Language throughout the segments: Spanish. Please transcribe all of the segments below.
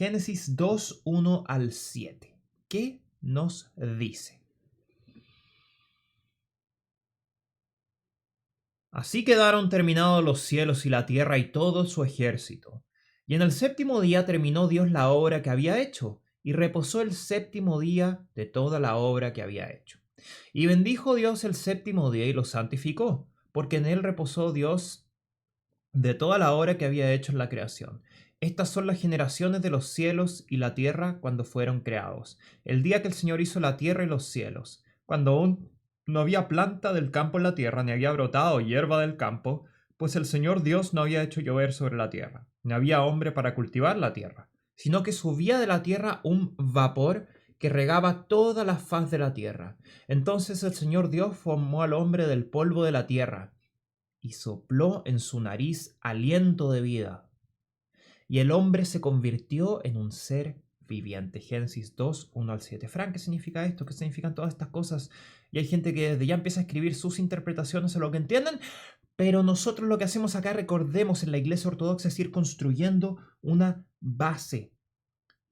Génesis 2, 1 al 7. ¿Qué nos dice? Así quedaron terminados los cielos y la tierra y todo su ejército. Y en el séptimo día terminó Dios la obra que había hecho, y reposó el séptimo día de toda la obra que había hecho. Y bendijo Dios el séptimo día y lo santificó, porque en él reposó Dios de toda la obra que había hecho en la creación. Estas son las generaciones de los cielos y la tierra cuando fueron creados, el día que el Señor hizo la tierra y los cielos, cuando aún no había planta del campo en la tierra, ni había brotado hierba del campo, pues el Señor Dios no había hecho llover sobre la tierra, ni había hombre para cultivar la tierra, sino que subía de la tierra un vapor que regaba toda la faz de la tierra. Entonces el Señor Dios formó al hombre del polvo de la tierra, y sopló en su nariz aliento de vida. Y el hombre se convirtió en un ser viviente. Génesis 2, 1 al 7. Fran, ¿qué significa esto? ¿Qué significan todas estas cosas? Y hay gente que desde ya empieza a escribir sus interpretaciones a lo que entienden, pero nosotros lo que hacemos acá, recordemos, en la Iglesia Ortodoxa es ir construyendo una base.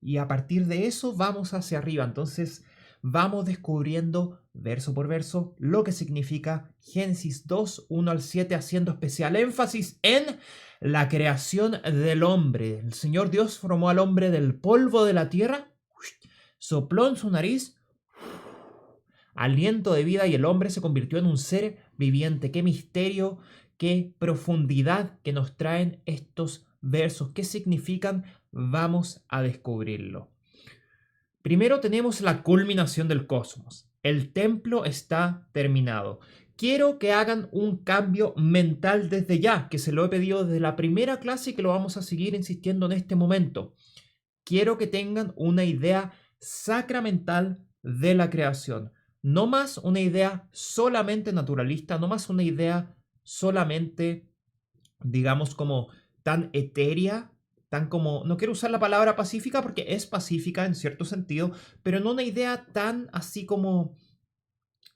Y a partir de eso vamos hacia arriba. Entonces vamos descubriendo verso por verso lo que significa Génesis 2, 1 al 7, haciendo especial énfasis en la creación del hombre. El Señor Dios formó al hombre del polvo de la tierra, sopló en su nariz aliento de vida y el hombre se convirtió en un ser viviente. Qué misterio, qué profundidad que nos traen estos versos. ¿Qué significan? Vamos a descubrirlo. Primero tenemos la culminación del cosmos. El templo está terminado. Quiero que hagan un cambio mental desde ya, que se lo he pedido desde la primera clase y que lo vamos a seguir insistiendo en este momento. Quiero que tengan una idea sacramental de la creación. No más una idea solamente naturalista, no más una idea solamente, digamos, como tan etérea, tan como, no quiero usar la palabra pacífica porque es pacífica en cierto sentido, pero no una idea tan así como,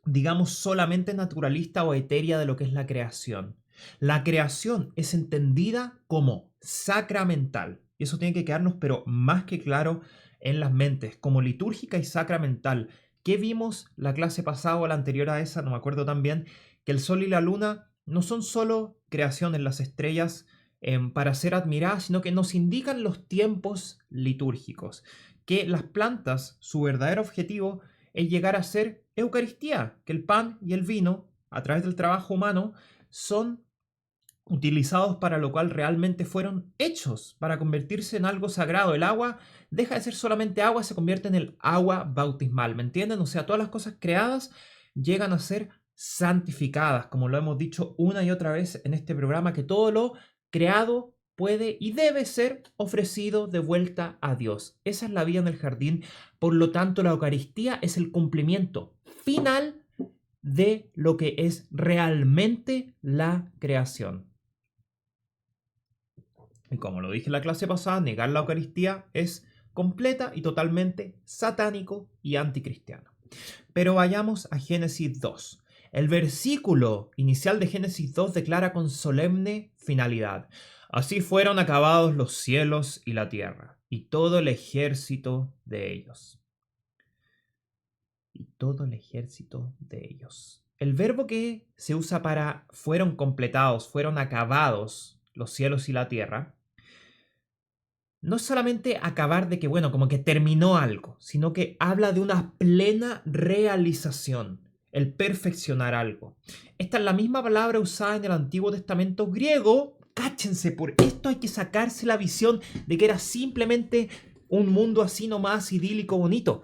digamos, solamente naturalista o etérea de lo que es la creación. La creación es entendida como sacramental, y eso tiene que quedarnos pero más que claro en las mentes, como litúrgica y sacramental. ¿Qué vimos la clase pasada o la anterior a esa? No me acuerdo tan bien, que el sol y la luna no son solo creaciones, las estrellas para ser admiradas, sino que nos indican los tiempos litúrgicos, que las plantas, su verdadero objetivo es llegar a ser Eucaristía, que el pan y el vino, a través del trabajo humano, son utilizados para lo cual realmente fueron hechos, para convertirse en algo sagrado. El agua deja de ser solamente agua, se convierte en el agua bautismal, ¿me entienden? O sea, todas las cosas creadas llegan a ser santificadas, como lo hemos dicho una y otra vez en este programa, que todo lo creado puede y debe ser ofrecido de vuelta a Dios. Esa es la vida en el jardín. Por lo tanto, la Eucaristía es el cumplimiento final de lo que es realmente la creación. Y como lo dije en la clase pasada, negar la Eucaristía es completa y totalmente satánico y anticristiano. Pero vayamos a Génesis 2. El versículo inicial de Génesis 2 declara con solemne finalidad: así fueron acabados los cielos y la tierra, y todo el ejército de ellos. Y todo el ejército de ellos. El verbo que se usa para fueron completados, fueron acabados los cielos y la tierra, no es solamente acabar de que, bueno, como que terminó algo, sino que habla de una plena realización, el perfeccionar algo. Esta es la misma palabra usada en el Antiguo Testamento griego. Cáchense, por esto hay que sacarse la visión de que era simplemente un mundo así nomás idílico, bonito.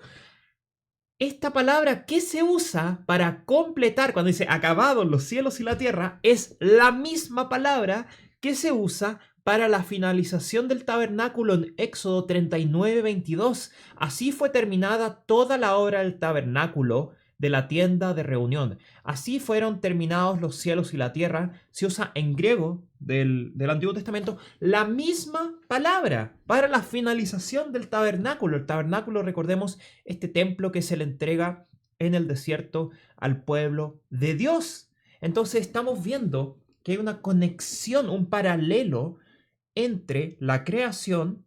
Esta palabra que se usa para completar, cuando dice acabados los cielos y la tierra, es la misma palabra que se usa para la finalización del tabernáculo en Éxodo 39:22. Así fue terminada toda la obra del tabernáculo de la tienda de reunión. Así fueron terminados los cielos y la tierra. Se usa en griego del Antiguo Testamento la misma palabra para la finalización del tabernáculo. El tabernáculo, recordemos, este templo que se le entrega en el desierto al pueblo de Dios. Entonces estamos viendo que hay una conexión, un paralelo entre la creación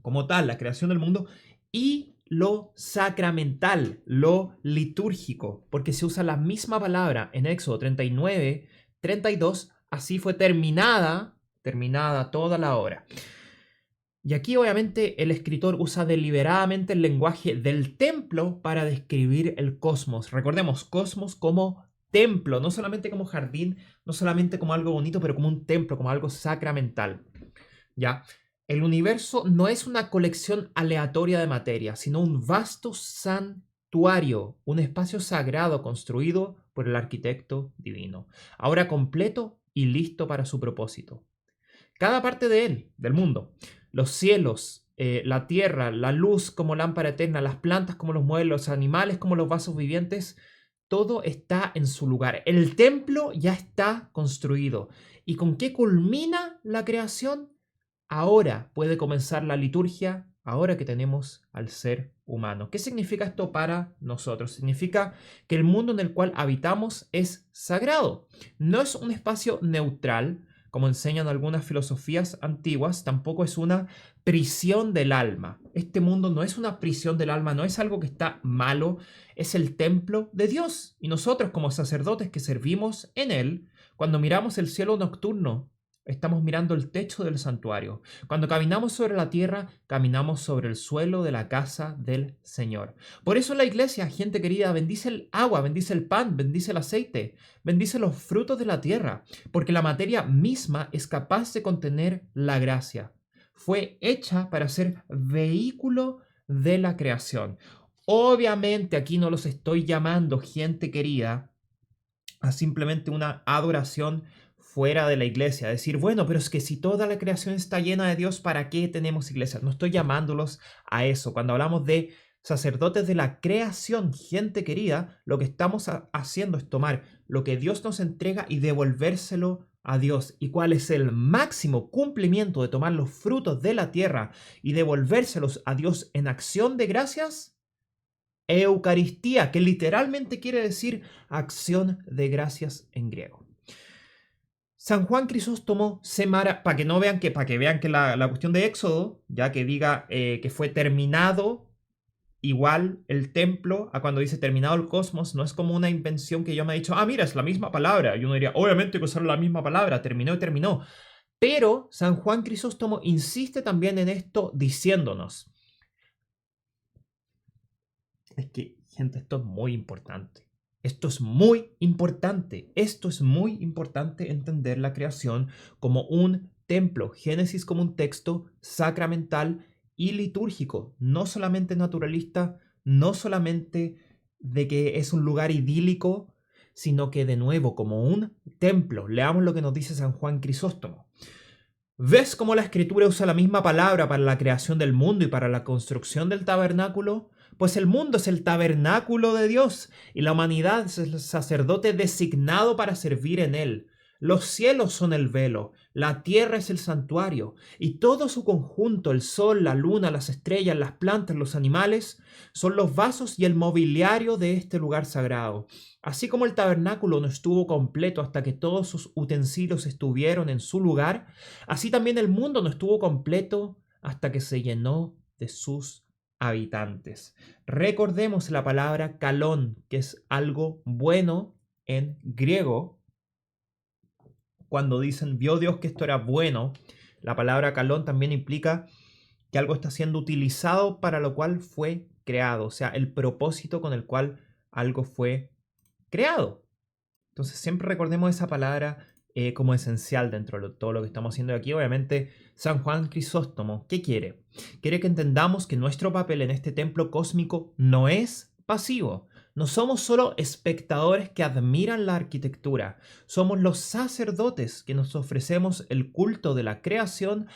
como tal, la creación del mundo, y lo sacramental, lo litúrgico, porque se usa la misma palabra en Éxodo 39, 32, así fue terminada toda la obra. Y aquí obviamente el escritor usa deliberadamente el lenguaje del templo para describir el cosmos. Recordemos, cosmos como templo, no solamente como jardín, no solamente como algo bonito, pero como un templo, como algo sacramental. ¿Ya? El universo no es una colección aleatoria de materia, sino un vasto santuario, un espacio sagrado construido por el arquitecto divino, ahora completo y listo para su propósito. Cada parte de él, del mundo, los cielos, la tierra, la luz como lámpara eterna, las plantas como los muebles, los animales como los vasos vivientes, todo está en su lugar. El templo ya está construido. ¿Y con qué culmina la creación? Ahora puede comenzar la liturgia, ahora que tenemos al ser humano. ¿Qué significa esto para nosotros? Significa que el mundo en el cual habitamos es sagrado. No es un espacio neutral, como enseñan algunas filosofías antiguas, tampoco es una prisión del alma. Este mundo no es una prisión del alma, no es algo que está malo, es el templo de Dios. Y nosotros como sacerdotes que servimos en él, cuando miramos el cielo nocturno, estamos mirando el techo del santuario. Cuando caminamos sobre la tierra, caminamos sobre el suelo de la casa del Señor. Por eso la iglesia, gente querida, bendice el agua, bendice el pan, bendice el aceite, bendice los frutos de la tierra, porque la materia misma es capaz de contener la gracia. Fue hecha para ser vehículo de la creación. Obviamente aquí no los estoy llamando, gente querida, a simplemente una adoración fuera de la iglesia. Decir, bueno, pero es que si toda la creación está llena de Dios, ¿para qué tenemos iglesias? No estoy llamándolos a eso. Cuando hablamos de sacerdotes de la creación, gente querida, lo que estamos haciendo es tomar lo que Dios nos entrega y devolvérselo a Dios. ¿Y cuál es el máximo cumplimiento de tomar los frutos de la tierra y devolvérselos a Dios en acción de gracias? Eucaristía, que literalmente quiere decir acción de gracias en griego. San Juan Crisóstomo para que no vean para que vean que la cuestión de Éxodo, ya que diga que fue terminado igual el templo a cuando dice terminado el cosmos, no es como una invención que yo me he dicho, mira, es la misma palabra. Y uno diría, obviamente que usar la misma palabra, terminó y terminó. Pero San Juan Crisóstomo insiste también en esto diciéndonos, es que, gente, esto es muy importante. Esto es muy importante. Esto es muy importante entender la creación como un templo. Génesis como un texto sacramental y litúrgico. No solamente naturalista, no solamente de que es un lugar idílico, sino que de nuevo como un templo. Leamos lo que nos dice San Juan Crisóstomo. ¿Ves cómo la escritura usa la misma palabra para la creación del mundo y para la construcción del tabernáculo? Pues el mundo es el tabernáculo de Dios y la humanidad es el sacerdote designado para servir en él. Los cielos son el velo, la tierra es el santuario y todo su conjunto, el sol, la luna, las estrellas, las plantas, los animales, son los vasos y el mobiliario de este lugar sagrado. Así como el tabernáculo no estuvo completo hasta que todos sus utensilios estuvieron en su lugar, así también el mundo no estuvo completo hasta que se llenó de sus habitantes. Recordemos la palabra kalón, que es algo bueno en griego. Cuando dicen vio Dios que esto era bueno, la palabra kalón también implica que algo está siendo utilizado para lo cual fue creado, o sea, el propósito con el cual algo fue creado. Entonces siempre recordemos esa palabra como esencial dentro de todo lo que estamos haciendo aquí. Obviamente, San Juan Crisóstomo, ¿qué quiere? Quiere que entendamos que nuestro papel en este templo cósmico no es pasivo. No somos solo espectadores que admiran la arquitectura. Somos los sacerdotes que nos ofrecemos el culto de la creación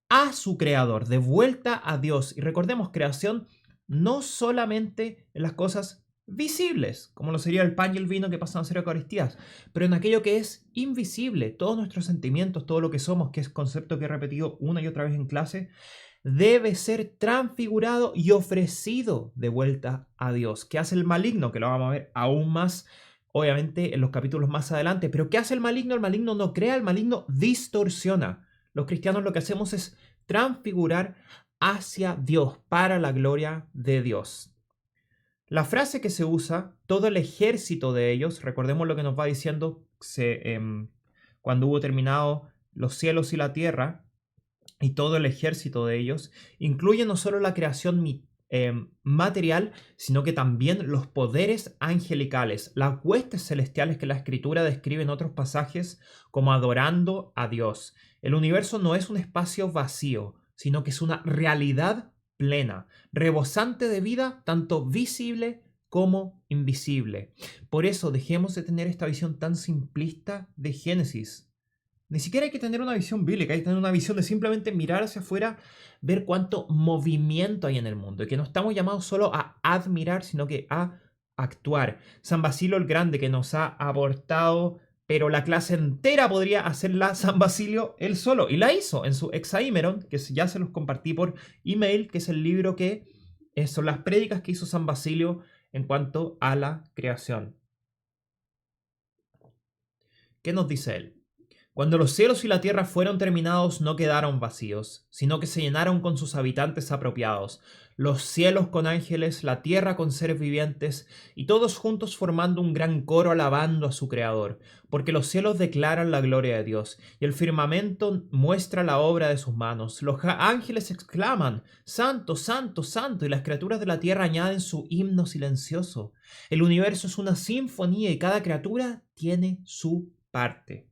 a su creador, de vuelta a Dios. Y recordemos, creación no solamente en las cosas visibles, como lo sería el pan y el vino que pasan a ser Eucaristías, pero en aquello que es invisible, todos nuestros sentimientos, todo lo que somos, que es concepto que he repetido una y otra vez en clase, debe ser transfigurado y ofrecido de vuelta a Dios. ¿Qué hace el maligno? Que lo vamos a ver aún más, obviamente, en los capítulos más adelante. Pero ¿qué hace el maligno? El maligno no crea, el maligno distorsiona. Los cristianos lo que hacemos es transfigurar hacia Dios, para la gloria de Dios. La frase que se usa, todo el ejército de ellos, recordemos lo que nos va diciendo cuando hubo terminado los cielos y la tierra, y todo el ejército de ellos, incluye no solo la creación material, sino que también los poderes angelicales, las huestes celestiales que la Escritura describe en otros pasajes como adorando a Dios. El universo no es un espacio vacío, sino que es una realidad plena, rebosante de vida, tanto visible como invisible. Por eso dejemos de tener esta visión tan simplista de Génesis. Ni siquiera hay que tener una visión bíblica, hay que tener una visión de simplemente mirar hacia afuera, ver cuánto movimiento hay en el mundo y que no estamos llamados solo a admirar, sino que a actuar. San Basilio el Grande, que nos ha aportado, pero la clase entera podría hacerla San Basilio él solo, y la hizo en su Hexaímeron, que ya se los compartí por email, que es el libro que son las prédicas que hizo San Basilio en cuanto a la creación. ¿Qué nos dice él? Cuando los cielos y la tierra fueron terminados, no quedaron vacíos, sino que se llenaron con sus habitantes apropiados, los cielos con ángeles, la tierra con seres vivientes, y todos juntos formando un gran coro alabando a su Creador, porque los cielos declaran la gloria de Dios, y el firmamento muestra la obra de sus manos. Los ángeles exclaman, Santo, Santo, Santo, y las criaturas de la tierra añaden su himno silencioso. El universo es una sinfonía y cada criatura tiene su parte.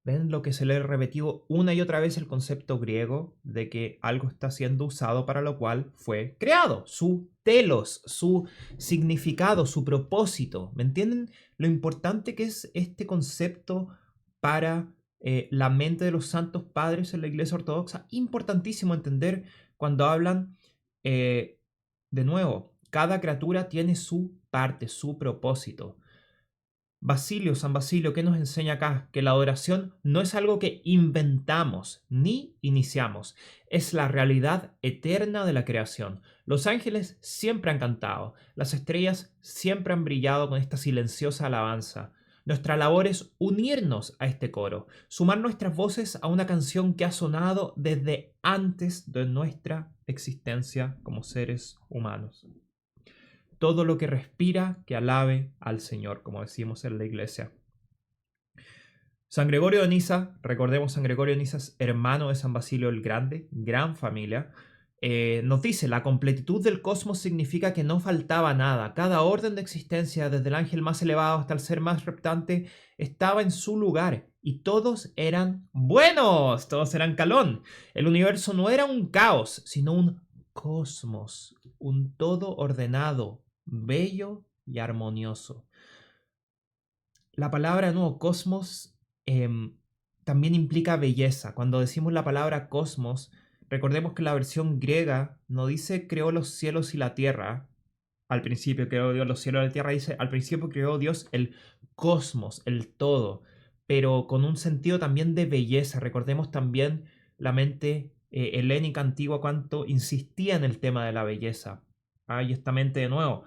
¿Ven lo que se le ha repetido una y otra vez el concepto griego de que algo está siendo usado para lo cual fue creado? Su telos, su significado, su propósito. ¿Me entienden lo importante que es este concepto para la mente de los santos padres en la Iglesia Ortodoxa? Importantísimo entender cuando hablan, de nuevo, cada criatura tiene su parte, su propósito. San Basilio, ¿qué nos enseña acá? Que la adoración no es algo que inventamos ni iniciamos, es la realidad eterna de la creación. Los ángeles siempre han cantado, las estrellas siempre han brillado con esta silenciosa alabanza. Nuestra labor es unirnos a este coro, sumar nuestras voces a una canción que ha sonado desde antes de nuestra existencia como seres humanos. Todo lo que respira, que alabe al Señor, como decimos en la iglesia. San Gregorio de Niza, recordemos, San Gregorio de Niza es hermano de San Basilio el Grande, gran familia, nos dice, la completitud del cosmos significa que no faltaba nada. Cada orden de existencia, desde el ángel más elevado hasta el ser más reptante, estaba en su lugar y todos eran buenos, todos eran calón. El universo no era un caos, sino un cosmos, un todo ordenado, bello y armonioso. La palabra nuevo cosmos también implica belleza. Cuando decimos la palabra cosmos, recordemos que la versión griega no dice creó los cielos y la tierra. Al principio creó Dios los cielos y la tierra, dice al principio creó Dios el cosmos, el todo, pero con un sentido también de belleza. Recordemos también la mente helénica antigua cuánto insistía en el tema de la belleza. Y esta mente de nuevo.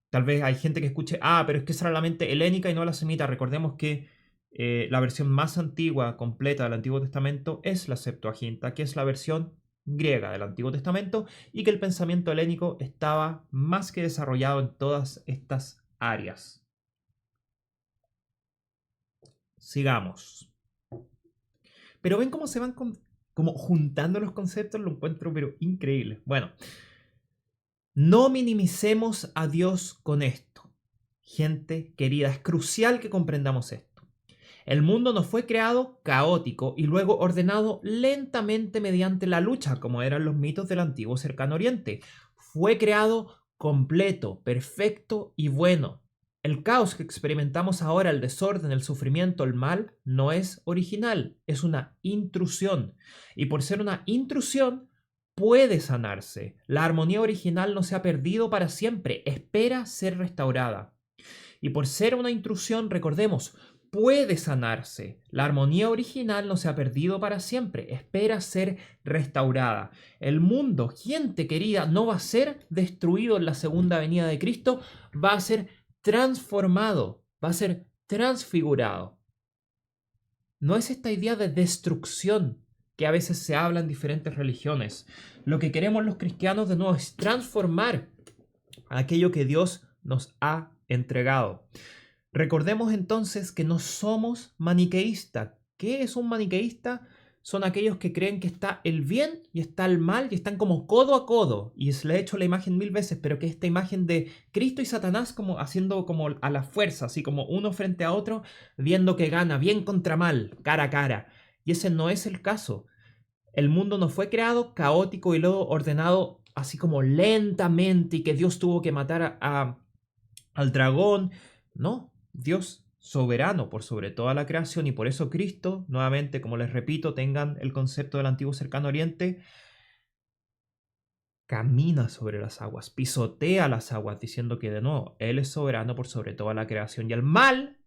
Tal vez hay gente que escuche, pero es que esa era la mente helénica y no la semita. Recordemos que la versión más antigua, completa del Antiguo Testamento es la Septuaginta, que es la versión griega del Antiguo Testamento, y que el pensamiento helénico estaba más que desarrollado en todas estas áreas. Sigamos. Pero ven cómo se van como juntando los conceptos, lo encuentro pero increíble. Bueno, no minimicemos a Dios con esto. Gente querida, es crucial que comprendamos esto. El mundo no fue creado caótico y luego ordenado lentamente mediante la lucha, como eran los mitos del antiguo Cercano Oriente. Fue creado completo, perfecto y bueno. El caos que experimentamos ahora, el desorden, el sufrimiento, el mal, no es original, es una intrusión. Y por ser una intrusión, puede sanarse. La armonía original no se ha perdido para siempre, espera ser restaurada. Y por ser una intrusión, recordemos, puede sanarse. La armonía original no se ha perdido para siempre, espera ser restaurada. El mundo, gente querida, no va a ser destruido en la segunda venida de Cristo, va a ser transformado, va a ser transfigurado. No es esta idea de destrucción que a veces se habla en diferentes religiones. Lo que queremos los cristianos de nuevo es transformar aquello que Dios nos ha entregado. Recordemos entonces que no somos maniqueístas. ¿Qué es un maniqueísta? Son aquellos que creen que está el bien y está el mal y están como codo a codo. Y se le he hecho la imagen 1000 veces, pero que esta imagen de Cristo y Satanás como haciendo como a la fuerza, así como uno frente a otro, viendo que gana bien contra mal, cara a cara. Y ese no es el caso. El mundo no fue creado caótico y luego ordenado así como lentamente y que Dios tuvo que matar al dragón. No, Dios soberano por sobre toda la creación, y por eso Cristo, nuevamente, como les repito, tengan el concepto del antiguo cercano oriente, camina sobre las aguas, pisotea las aguas, diciendo que de nuevo, Él es soberano por sobre toda la creación. Y el mal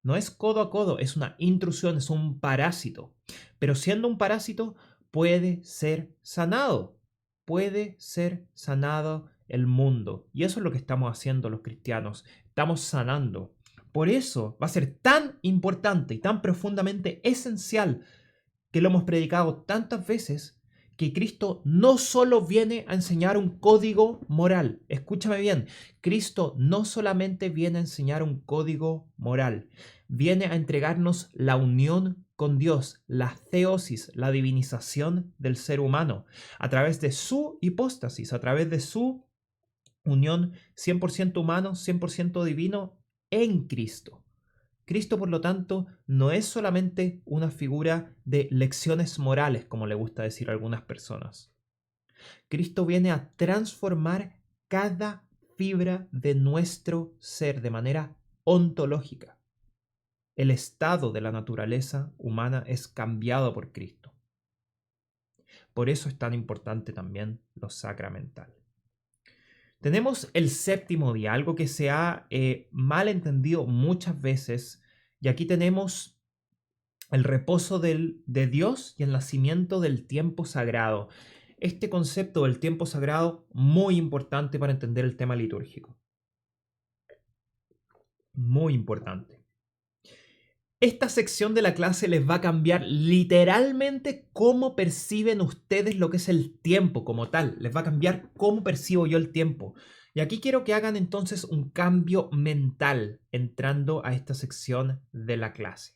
no es codo a codo, es una intrusión, es un parásito. Pero siendo un parásito, puede ser sanado. Puede ser sanado el mundo. Y eso es lo que estamos haciendo los cristianos. Estamos sanando. Por eso va a ser tan importante y tan profundamente esencial, que lo hemos predicado tantas veces, que Cristo no solo viene a enseñar un código moral. Escúchame bien, Cristo no solamente viene a enseñar un código moral, viene a entregarnos la unión con Dios, la theosis, la divinización del ser humano, a través de su hipóstasis, a través de su unión 100% humano, 100% divino en Cristo. Cristo, por lo tanto, no es solamente una figura de lecciones morales, como le gusta decir a algunas personas. Cristo viene a transformar cada fibra de nuestro ser de manera ontológica. El estado de la naturaleza humana es cambiado por Cristo. Por eso es tan importante también lo sacramental. Tenemos el séptimo día, algo que se ha mal entendido muchas veces, y aquí tenemos el reposo de Dios y el nacimiento del tiempo sagrado. Este concepto del tiempo sagrado, muy importante para entender el tema litúrgico. Muy importante. Esta sección de la clase les va a cambiar literalmente cómo perciben ustedes lo que es el tiempo como tal. Les va a cambiar cómo percibo yo el tiempo. Y aquí quiero que hagan entonces un cambio mental entrando a esta sección de la clase.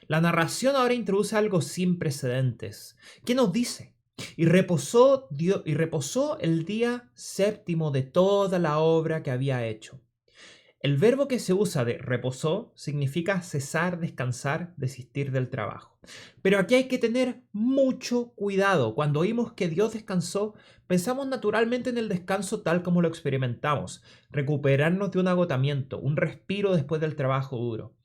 La narración ahora introduce algo sin precedentes. ¿Qué nos dice? Y reposó el día séptimo de toda la obra que había hecho. El verbo que se usa de reposó significa cesar, descansar, desistir del trabajo. Pero aquí hay que tener mucho cuidado. Cuando oímos que Dios descansó, pensamos naturalmente en el descanso tal como lo experimentamos, recuperarnos de un agotamiento, un respiro después del trabajo duro.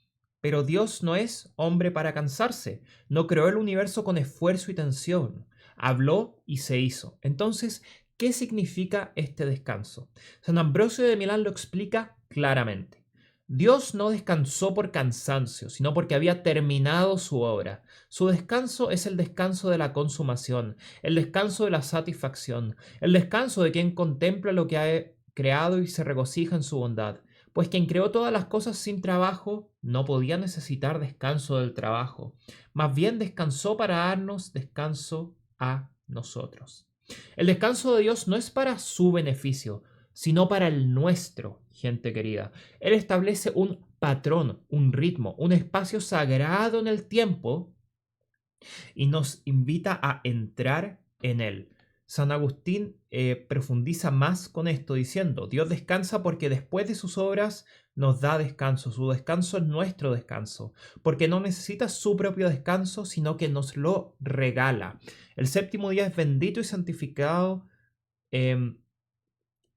Pero Dios no es hombre para cansarse, no creó el universo con esfuerzo y tensión, habló y se hizo. Entonces, ¿qué significa este descanso? San Ambrosio de Milán lo explica claramente. Dios no descansó por cansancio, sino porque había terminado su obra. Su descanso es el descanso de la consumación, el descanso de la satisfacción, el descanso de quien contempla lo que ha creado y se regocija en su bondad. Pues quien creó todas las cosas sin trabajo no podía necesitar descanso del trabajo. Más bien descansó para darnos descanso a nosotros. El descanso de Dios no es para su beneficio, sino para el nuestro, gente querida. Él establece un patrón, un ritmo, un espacio sagrado en el tiempo y nos invita a entrar en él. San Agustín profundiza más con esto diciendo: Dios descansa porque después de sus obras nos da descanso. Su descanso es nuestro descanso, porque no necesita su propio descanso, sino que nos lo regala. El séptimo día es bendito y santificado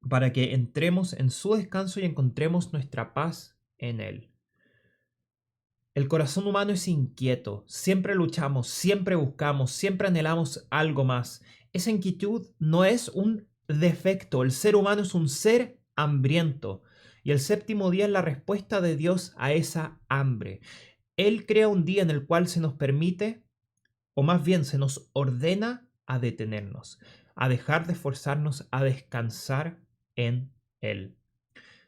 para que entremos en su descanso y encontremos nuestra paz en él. El corazón humano es inquieto, siempre luchamos, siempre buscamos, siempre anhelamos algo más. Esa inquietud no es un defecto, el ser humano es un ser hambriento y el séptimo día es la respuesta de Dios a esa hambre. Él crea un día en el cual se nos permite, o más bien se nos ordena a detenernos, a dejar de esforzarnos, a descansar en Él.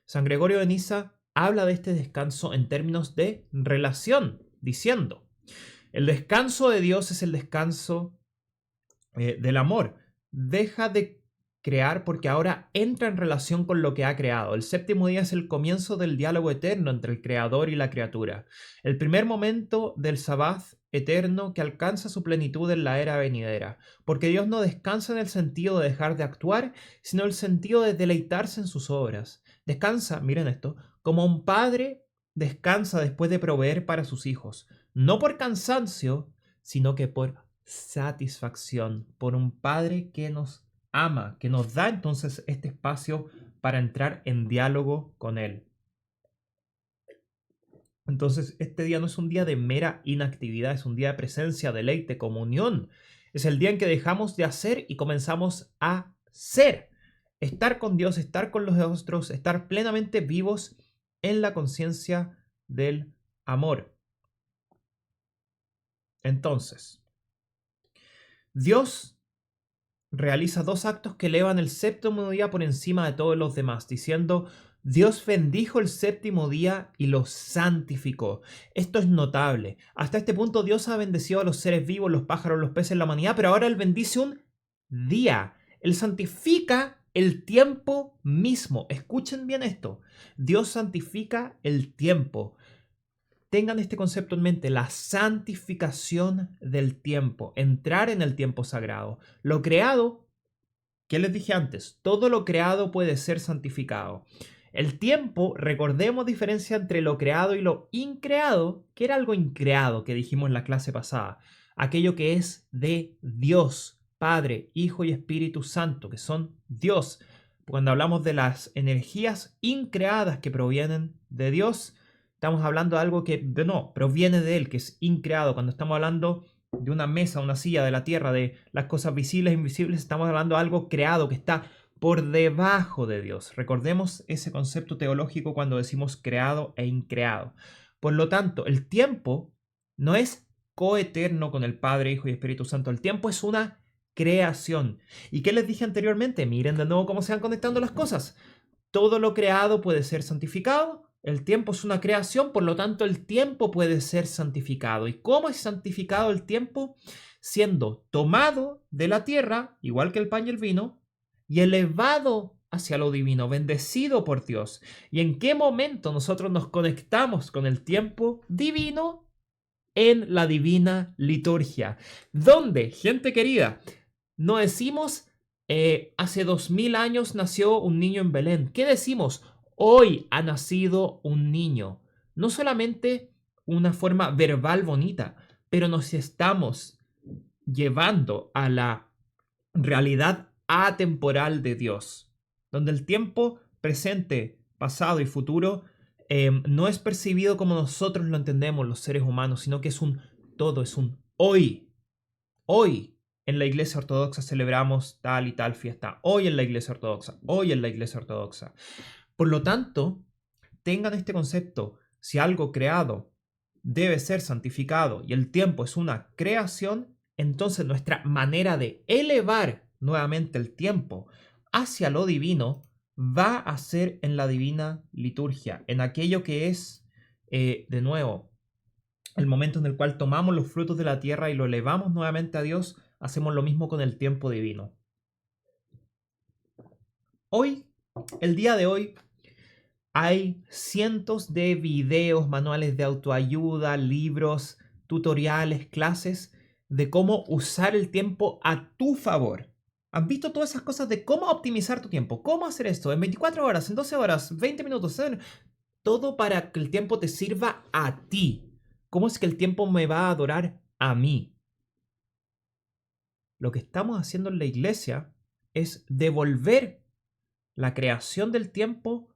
San Gregorio de Niza habla de este descanso en términos de relación, diciendo: el descanso de Dios es el descanso del amor. Deja de crear porque ahora entra en relación con lo que ha creado. El séptimo día es el comienzo del diálogo eterno entre el creador y la criatura. El primer momento del sabbat eterno que alcanza su plenitud en la era venidera. Porque Dios no descansa en el sentido de dejar de actuar, sino en el sentido de deleitarse en sus obras. Descansa, miren esto, como un padre descansa después de proveer para sus hijos. No por cansancio, sino que por satisfacción, por un padre que nos ama, que nos da entonces este espacio para entrar en diálogo con él. Entonces, este día no es un día de mera inactividad, es un día de presencia, deleite, comunión. Es el día en que dejamos de hacer y comenzamos a ser. Estar con Dios, estar con los otros, estar plenamente vivos en la conciencia del amor. Entonces, Dios realiza dos actos que elevan el séptimo día por encima de todos los demás, diciendo: Dios bendijo el séptimo día y lo santificó. Esto es notable. Hasta este punto Dios ha bendecido a los seres vivos, los pájaros, los peces, la humanidad, pero ahora Él bendice un día. Él santifica el tiempo mismo. Escuchen bien esto. Dios santifica el tiempo. Tengan este concepto en mente, la santificación del tiempo, entrar en el tiempo sagrado. Lo creado, ¿qué les dije antes? Todo lo creado puede ser santificado. El tiempo, recordemos diferencia entre lo creado y lo increado, que era algo increado que dijimos en la clase pasada. Aquello que es de Dios, Padre, Hijo y Espíritu Santo, que son Dios. Cuando hablamos de las energías increadas que provienen de Dios, estamos hablando de algo que no, proviene de Él, que es increado. Cuando estamos hablando de una mesa, una silla, de la tierra, de las cosas visibles e invisibles, estamos hablando de algo creado que está por debajo de Dios. Recordemos ese concepto teológico cuando decimos creado e increado. Por lo tanto, el tiempo no es coeterno con el Padre, Hijo y Espíritu Santo. El tiempo es una creación. ¿Y qué les dije anteriormente? Miren de nuevo cómo se van conectando las cosas. Todo lo creado puede ser santificado. El tiempo es una creación, por lo tanto el tiempo puede ser santificado. ¿Y cómo es santificado el tiempo? Siendo tomado de la tierra, igual que el pan y el vino, y elevado hacia lo divino, bendecido por Dios. ¿Y en qué momento nosotros nos conectamos con el tiempo divino? En la divina liturgia. ¿Dónde, gente querida? No decimos hace 2000 años nació un niño en Belén. ¿Qué decimos? Hoy ha nacido un niño. No solamente una forma verbal bonita, pero nos estamos llevando a la realidad atemporal de Dios, donde el tiempo presente, pasado y futuro no es percibido como nosotros lo entendemos los seres humanos, sino que es un todo, es un hoy. Hoy en la iglesia ortodoxa celebramos tal y tal fiesta. Hoy en la iglesia ortodoxa. Hoy en la iglesia ortodoxa. Por lo tanto, tengan este concepto. Si algo creado debe ser santificado y el tiempo es una creación, entonces nuestra manera de elevar nuevamente el tiempo hacia lo divino va a ser en la divina liturgia, en aquello que es, de nuevo, el momento en el cual tomamos los frutos de la tierra y lo elevamos nuevamente a Dios. Hacemos lo mismo con el tiempo divino. Hoy, el día de hoy, hay cientos de videos, manuales de autoayuda, libros, tutoriales, clases de cómo usar el tiempo a tu favor. ¿Has visto todas esas cosas de cómo optimizar tu tiempo? ¿Cómo hacer esto en 24 horas, en 12 horas, 20 minutos? Todo para que el tiempo te sirva a ti. ¿Cómo es que el tiempo me va a adorar a mí? Lo que estamos haciendo en la iglesia es devolver la creación del tiempo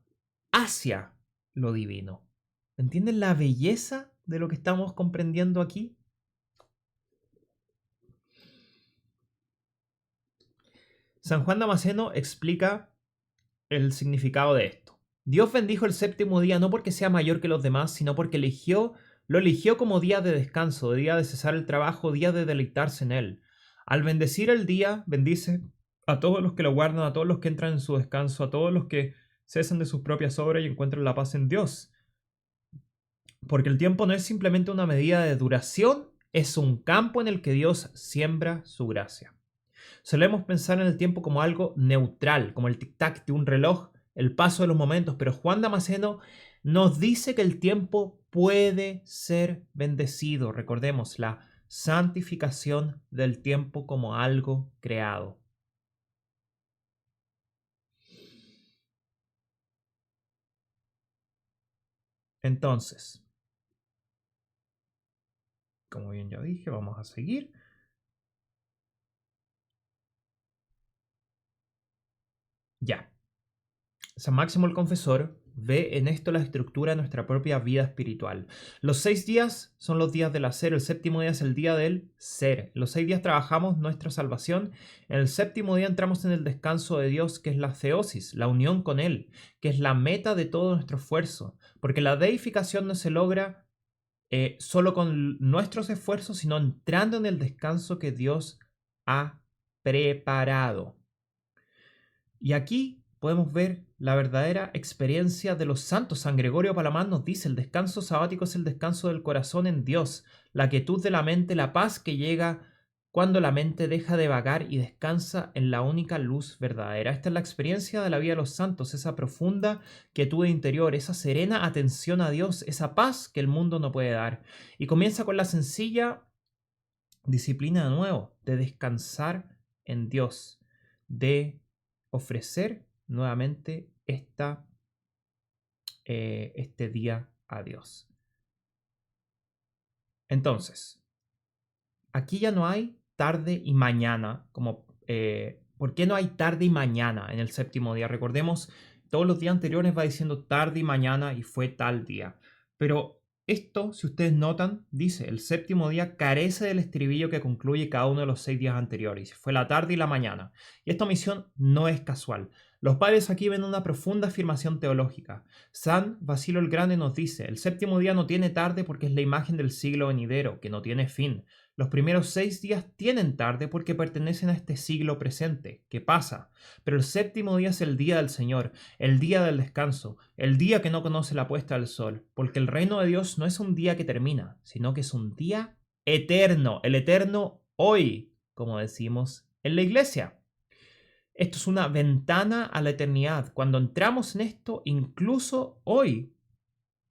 hacia lo divino. ¿Entienden la belleza de lo que estamos comprendiendo aquí? San Juan Damasceno explica el significado de esto. Dios bendijo el séptimo día no porque sea mayor que los demás, sino porque lo eligió como día de descanso, día de cesar el trabajo, día de deleitarse en él. Al bendecir el día, bendice a todos los que lo guardan, a todos los que entran en su descanso, a todos los que cesan de sus propias obras y encuentran la paz en Dios. Porque el tiempo no es simplemente una medida de duración, es un campo en el que Dios siembra su gracia. Solemos pensar en el tiempo como algo neutral, como el tic-tac de un reloj, el paso de los momentos, pero Juan Damasceno nos dice que el tiempo puede ser bendecido. Recordemos la santificación del tiempo como algo creado. Entonces, como bien ya dije, vamos a seguir. Ya. San Máximo el Confesor ve en esto la estructura de nuestra propia vida espiritual. Los 6 días son los días del hacer, el séptimo día es el día del ser. Los 6 días trabajamos nuestra salvación, en el séptimo día entramos en el descanso de Dios, que es la theosis, la unión con Él, que es la meta de todo nuestro esfuerzo, porque la deificación no se logra solo con nuestros esfuerzos, sino entrando en el descanso que Dios ha preparado. Y aquí podemos ver la verdadera experiencia de los santos. San Gregorio Palamán nos dice, el descanso sabático es el descanso del corazón en Dios, la quietud de la mente, la paz que llega cuando la mente deja de vagar y descansa en la única luz verdadera. Esta es la experiencia de la vida de los santos, esa profunda quietud interior, esa serena atención a Dios, esa paz que el mundo no puede dar. Y comienza con la sencilla disciplina de nuevo, de descansar en Dios, de ofrecer nuevamente este día a Dios. Entonces, aquí ya no hay tarde y mañana, ¿por qué no hay tarde y mañana en el séptimo día? Recordemos, todos los días anteriores va diciendo tarde y mañana y fue tal día. Pero esto, si ustedes notan, dice, el séptimo día carece del estribillo que concluye cada uno de los 6 días anteriores. Fue la tarde y la mañana. Y esta omisión no es casual. Los padres aquí ven una profunda afirmación teológica. San Basilio el Grande nos dice, el séptimo día no tiene tarde porque es la imagen del siglo venidero, que no tiene fin. Los primeros 6 días tienen tarde porque pertenecen a este siglo presente, que pasa. Pero el séptimo día es el día del Señor, el día del descanso, el día que no conoce la puesta del sol, porque el reino de Dios no es un día que termina, sino que es un día eterno, el eterno hoy, como decimos en la iglesia. Esto es una ventana a la eternidad. Cuando entramos en esto, incluso hoy,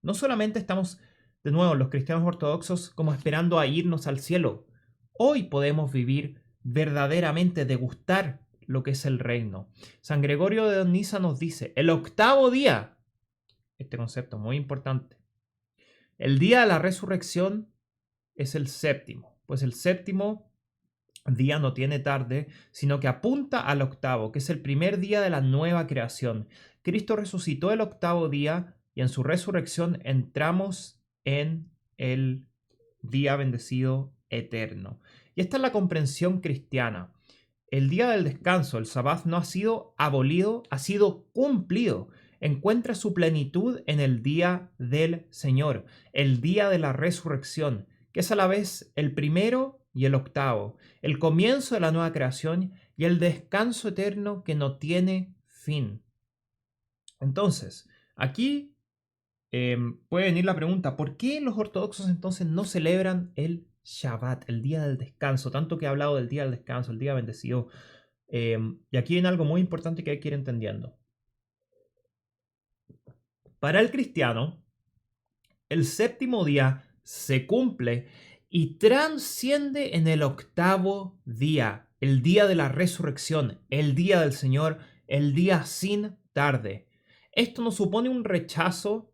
no solamente estamos, de nuevo, los cristianos ortodoxos como esperando a irnos al cielo. Hoy podemos vivir verdaderamente, degustar lo que es el reino. San Gregorio de Niza nos dice, el octavo día, este concepto muy importante, el día de la resurrección es el séptimo, pues el séptimo día no tiene tarde, sino que apunta al octavo, que es el primer día de la nueva creación. Cristo resucitó el octavo día y en su resurrección entramos en el día bendecido eterno. Y esta es la comprensión cristiana. El día del descanso, el sabbat, no ha sido abolido, ha sido cumplido. Encuentra su plenitud en el día del Señor, el día de la resurrección, que es a la vez el primero y el octavo, el comienzo de la nueva creación y el descanso eterno que no tiene fin. Entonces, aquí puede venir la pregunta, ¿por qué los ortodoxos entonces no celebran el Shabbat, el día del descanso? Tanto que he hablado del día del descanso, el día bendecido. Y aquí viene algo muy importante que hay que ir entendiendo. Para el cristiano, el séptimo día se cumple y trasciende en el octavo día, el día de la resurrección, el día del Señor, el día sin tarde. Esto no supone un rechazo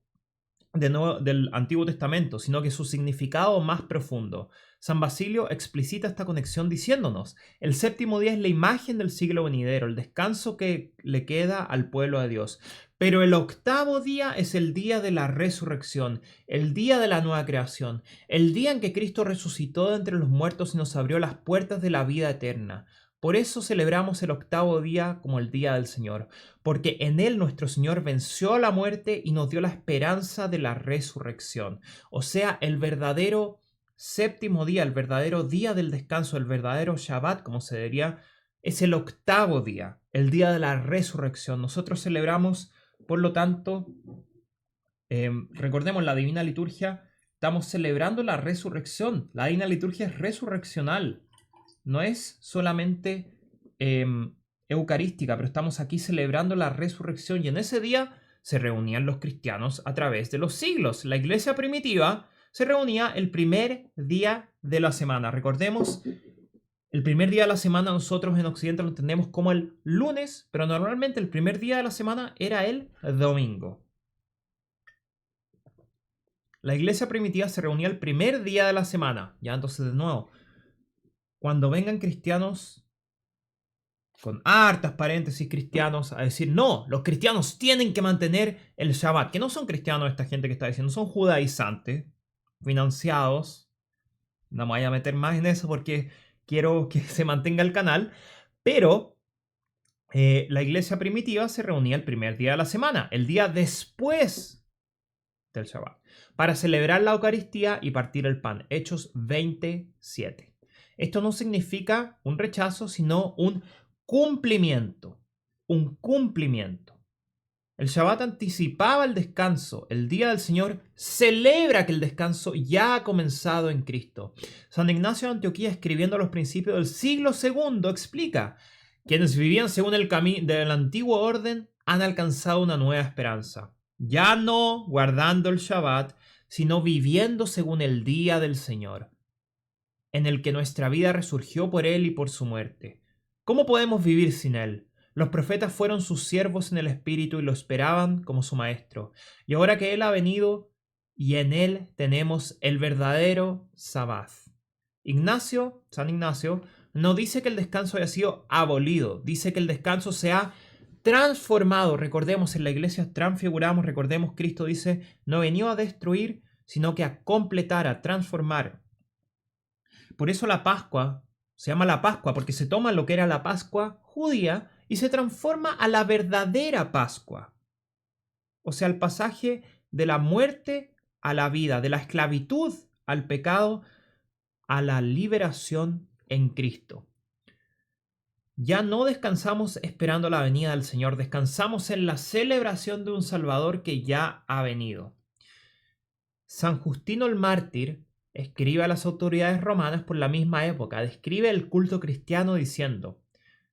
del Antiguo Testamento, sino que su significado más profundo. San Basilio explicita esta conexión diciéndonos, el séptimo día es la imagen del siglo venidero, el descanso que le queda al pueblo de Dios. Pero el octavo día es el día de la resurrección, el día de la nueva creación, el día en que Cristo resucitó de entre los muertos y nos abrió las puertas de la vida eterna. Por eso celebramos el octavo día como el día del Señor, porque en él nuestro Señor venció a la muerte y nos dio la esperanza de la resurrección. O sea, el verdadero séptimo día, el verdadero día del descanso, el verdadero Shabbat, como se diría, es el octavo día, el día de la resurrección. Nosotros celebramos, por lo tanto, recordemos la Divina Liturgia, estamos celebrando la resurrección. La Divina Liturgia es resurreccional. No es solamente eucarística, pero estamos aquí celebrando la resurrección y en ese día se reunían los cristianos a través de los siglos. La iglesia primitiva se reunía el primer día de la semana. Recordemos, el primer día de la semana nosotros en Occidente lo entendemos como el lunes, pero normalmente el primer día de la semana era el domingo. La iglesia primitiva se reunía el primer día de la semana. Ya, entonces de nuevo, cuando vengan cristianos con hartas paréntesis cristianos a decir, no, los cristianos tienen que mantener el Shabbat, que no son cristianos esta gente que está diciendo, son judaizantes, financiados. No me voy a meter más en eso porque quiero que se mantenga el canal, pero la iglesia primitiva se reunía el primer día de la semana, el día después del Shabbat, para celebrar la Eucaristía y partir el pan. Hechos 27. Esto no significa un rechazo, sino un cumplimiento. Un cumplimiento. El Shabbat anticipaba el descanso. El día del Señor celebra que el descanso ya ha comenzado en Cristo. San Ignacio de Antioquía, escribiendo los principios del siglo II, explica: quienes vivían según el camino del antiguo orden han alcanzado una nueva esperanza. Ya no guardando el Shabbat, sino viviendo según el día del Señor, en el que nuestra vida resurgió por Él y por su muerte. ¿Cómo podemos vivir sin Él? Los profetas fueron sus siervos en el Espíritu y lo esperaban como su Maestro. Y ahora que Él ha venido y en Él tenemos el verdadero Sabbat. San Ignacio, no dice que el descanso haya sido abolido, dice que el descanso se ha transformado. Recordemos, en la iglesia transfiguramos, recordemos, Cristo dice, no venió a destruir, sino que a completar, a transformar. Por eso la Pascua se llama la Pascua, porque se toma lo que era la Pascua judía y se transforma a la verdadera Pascua. O sea, el pasaje de la muerte a la vida, de la esclavitud al pecado, a la liberación en Cristo. Ya no descansamos esperando la venida del Señor, descansamos en la celebración de un Salvador que ya ha venido. San Justino el Mártir escribe a las autoridades romanas por la misma época, describe el culto cristiano diciendo: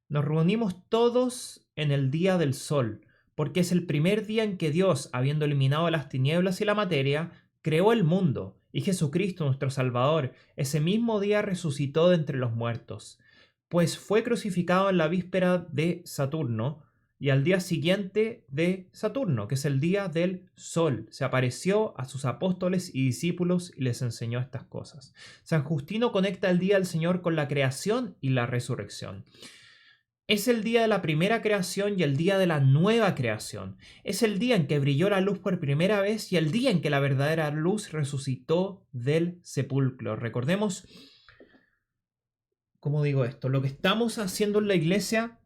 nos reunimos todos en el día del sol, porque es el primer día en que Dios, habiendo eliminado las tinieblas y la materia, creó el mundo, y Jesucristo, nuestro Salvador, ese mismo día resucitó de entre los muertos, pues fue crucificado en la víspera de Saturno, y al día siguiente de Saturno, que es el día del sol, se apareció a sus apóstoles y discípulos y les enseñó estas cosas. San Justino conecta el día del Señor con la creación y la resurrección. Es el día de la primera creación y el día de la nueva creación. Es el día en que brilló la luz por primera vez y el día en que la verdadera luz resucitó del sepulcro. Recordemos, ¿cómo digo esto? Lo que estamos haciendo en la iglesia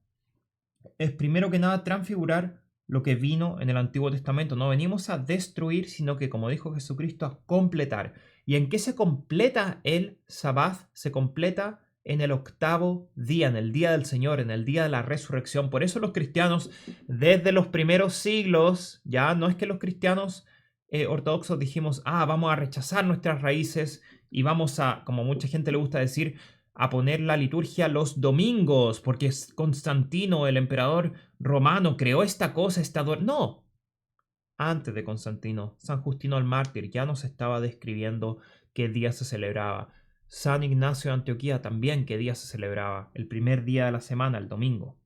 es primero que nada transfigurar lo que vino en el Antiguo Testamento. No venimos a destruir, sino que, como dijo Jesucristo, a completar. ¿Y en qué se completa el Sabbat? Se completa en el octavo día, en el día del Señor, en el día de la resurrección. Por eso los cristianos, desde los primeros siglos, ya no es que los cristianos ortodoxos dijimos, vamos a rechazar nuestras raíces y vamos a, como mucha gente le gusta decir, a poner la liturgia los domingos, porque Constantino, el emperador romano, creó esta cosa, No. Antes de Constantino, San Justino el Mártir ya nos estaba describiendo qué día se celebraba. San Ignacio de Antioquía también qué día se celebraba. El primer día de la semana, el domingo.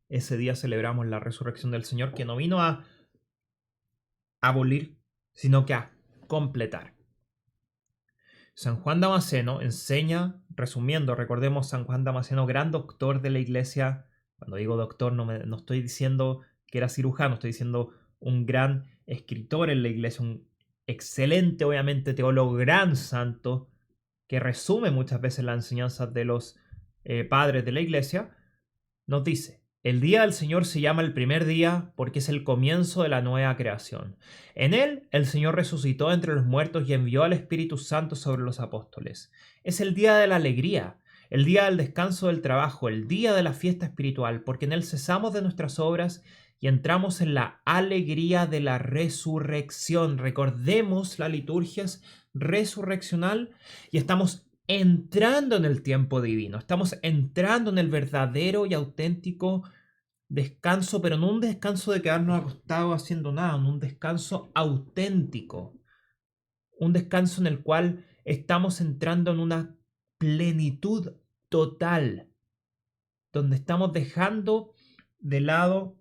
Ese día celebramos la resurrección del Señor, que no vino a abolir, sino que a completar. San Juan Damasceno enseña, resumiendo, recordemos, San Juan Damasceno, gran doctor de la iglesia. Cuando digo doctor no estoy diciendo que era cirujano, estoy diciendo un gran escritor en la iglesia, un excelente, obviamente, teólogo, gran santo, que resume muchas veces las enseñanzas de los padres de la iglesia. Nos dice: el día del Señor se llama el primer día porque es el comienzo de la nueva creación. En él el Señor resucitó entre los muertos y envió al Espíritu Santo sobre los apóstoles. Es el día de la alegría, el día del descanso del trabajo, el día de la fiesta espiritual, porque en él cesamos de nuestras obras y entramos en la alegría de la resurrección. Recordemos, la liturgia es resurreccional y estamos entrando en el tiempo divino, estamos entrando en el verdadero y auténtico descanso, pero no un descanso de quedarnos acostados haciendo nada, un descanso auténtico, un descanso en el cual estamos entrando en una plenitud total, donde estamos dejando de lado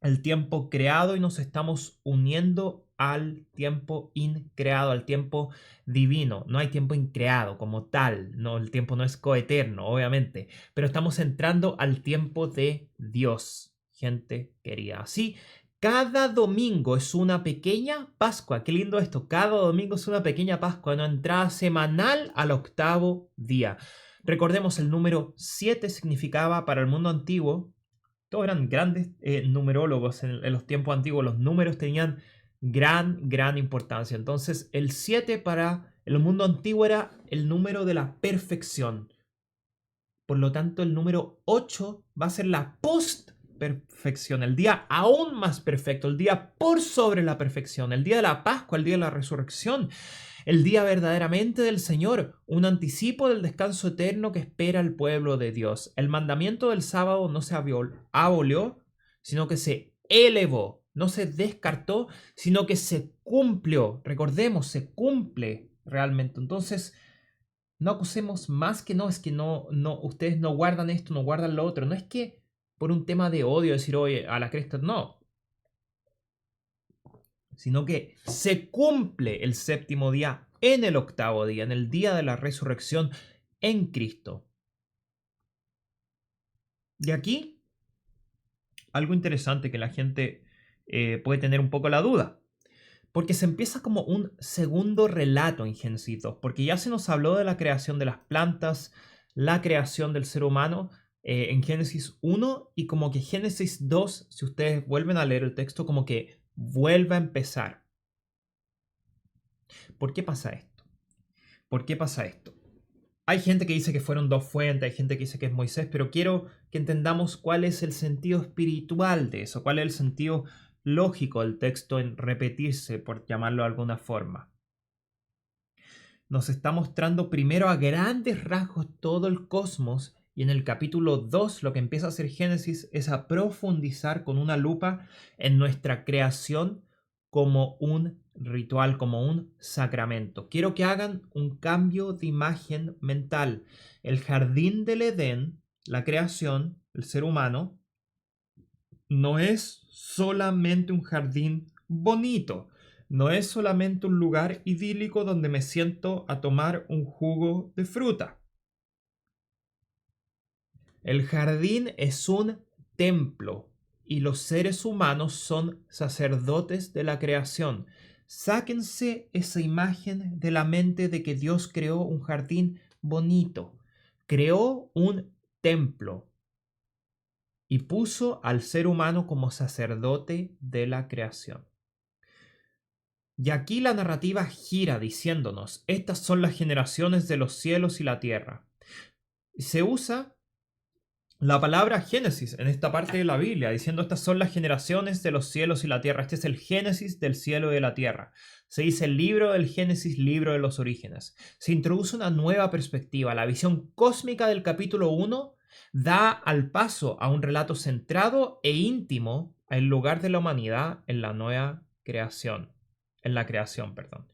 el tiempo creado y nos estamos uniendo al tiempo increado, al tiempo divino. No hay tiempo increado como tal, no, el tiempo no es coeterno, obviamente, pero estamos entrando al tiempo de Dios, gente querida. Así, cada domingo es una pequeña Pascua. Qué lindo esto. Cada domingo es una pequeña Pascua, una entrada semanal al octavo día. Recordemos, el número 7 significaba para el mundo antiguo. Todos eran grandes numerólogos en los tiempos antiguos. Los números tenían gran importancia. Entonces, el 7 para el mundo antiguo era el número de la perfección. Por lo tanto, el número 8 va a ser la post-perfección, el día aún más perfecto, el día por sobre la perfección, el día de la Pascua, el día de la resurrección, el día verdaderamente del Señor, un anticipo del descanso eterno que espera el pueblo de Dios. El mandamiento del sábado no se abolió, sino que se elevó, no se descartó, sino que se cumplió. Recordemos, se cumple realmente. Entonces, no acusemos más que no, es que no, ustedes no guardan esto, no guardan lo otro. No es que por un tema de odio decir, oye, a la cresta, no. Sino que se cumple el séptimo día en el octavo día, en el día de la resurrección en Cristo. Y aquí, algo interesante que la gente puede tener un poco la duda. Porque se empieza como un segundo relato en Génesis 2, porque ya se nos habló de la creación de las plantas, la creación del ser humano en Génesis 1 y como que Génesis 2, si ustedes vuelven a leer el texto, como que vuelve a empezar. ¿Por qué pasa esto? ¿Por qué pasa esto? Hay gente que dice que fueron dos fuentes, hay gente que dice que es Moisés, pero quiero que entendamos cuál es el sentido espiritual de eso, cuál es el sentido lógico del texto en repetirse, por llamarlo de alguna forma. Nos está mostrando primero a grandes rasgos todo el cosmos y en el capítulo 2 lo que empieza a hacer Génesis es a profundizar con una lupa en nuestra creación como un ritual, como un sacramento. Quiero que hagan un cambio de imagen mental. El jardín del Edén, la creación, el ser humano, no es solamente un jardín bonito. No es solamente un lugar idílico donde me siento a tomar un jugo de fruta. El jardín es un templo y los seres humanos son sacerdotes de la creación. Sáquense esa imagen de la mente de que Dios creó un jardín bonito. Creó un templo y puso al ser humano como sacerdote de la creación. Y aquí la narrativa gira diciéndonos, estas son las generaciones de los cielos y la tierra. Se usa la palabra Génesis en esta parte de la Biblia, diciendo estas son las generaciones de los cielos y la tierra. Este es el Génesis del cielo y de la tierra. Se dice el libro del Génesis, libro de los orígenes. Se introduce una nueva perspectiva. La visión cósmica del capítulo 1 da al paso a un relato centrado e íntimo al lugar de la humanidad en la nueva creación. En la creación, perdón.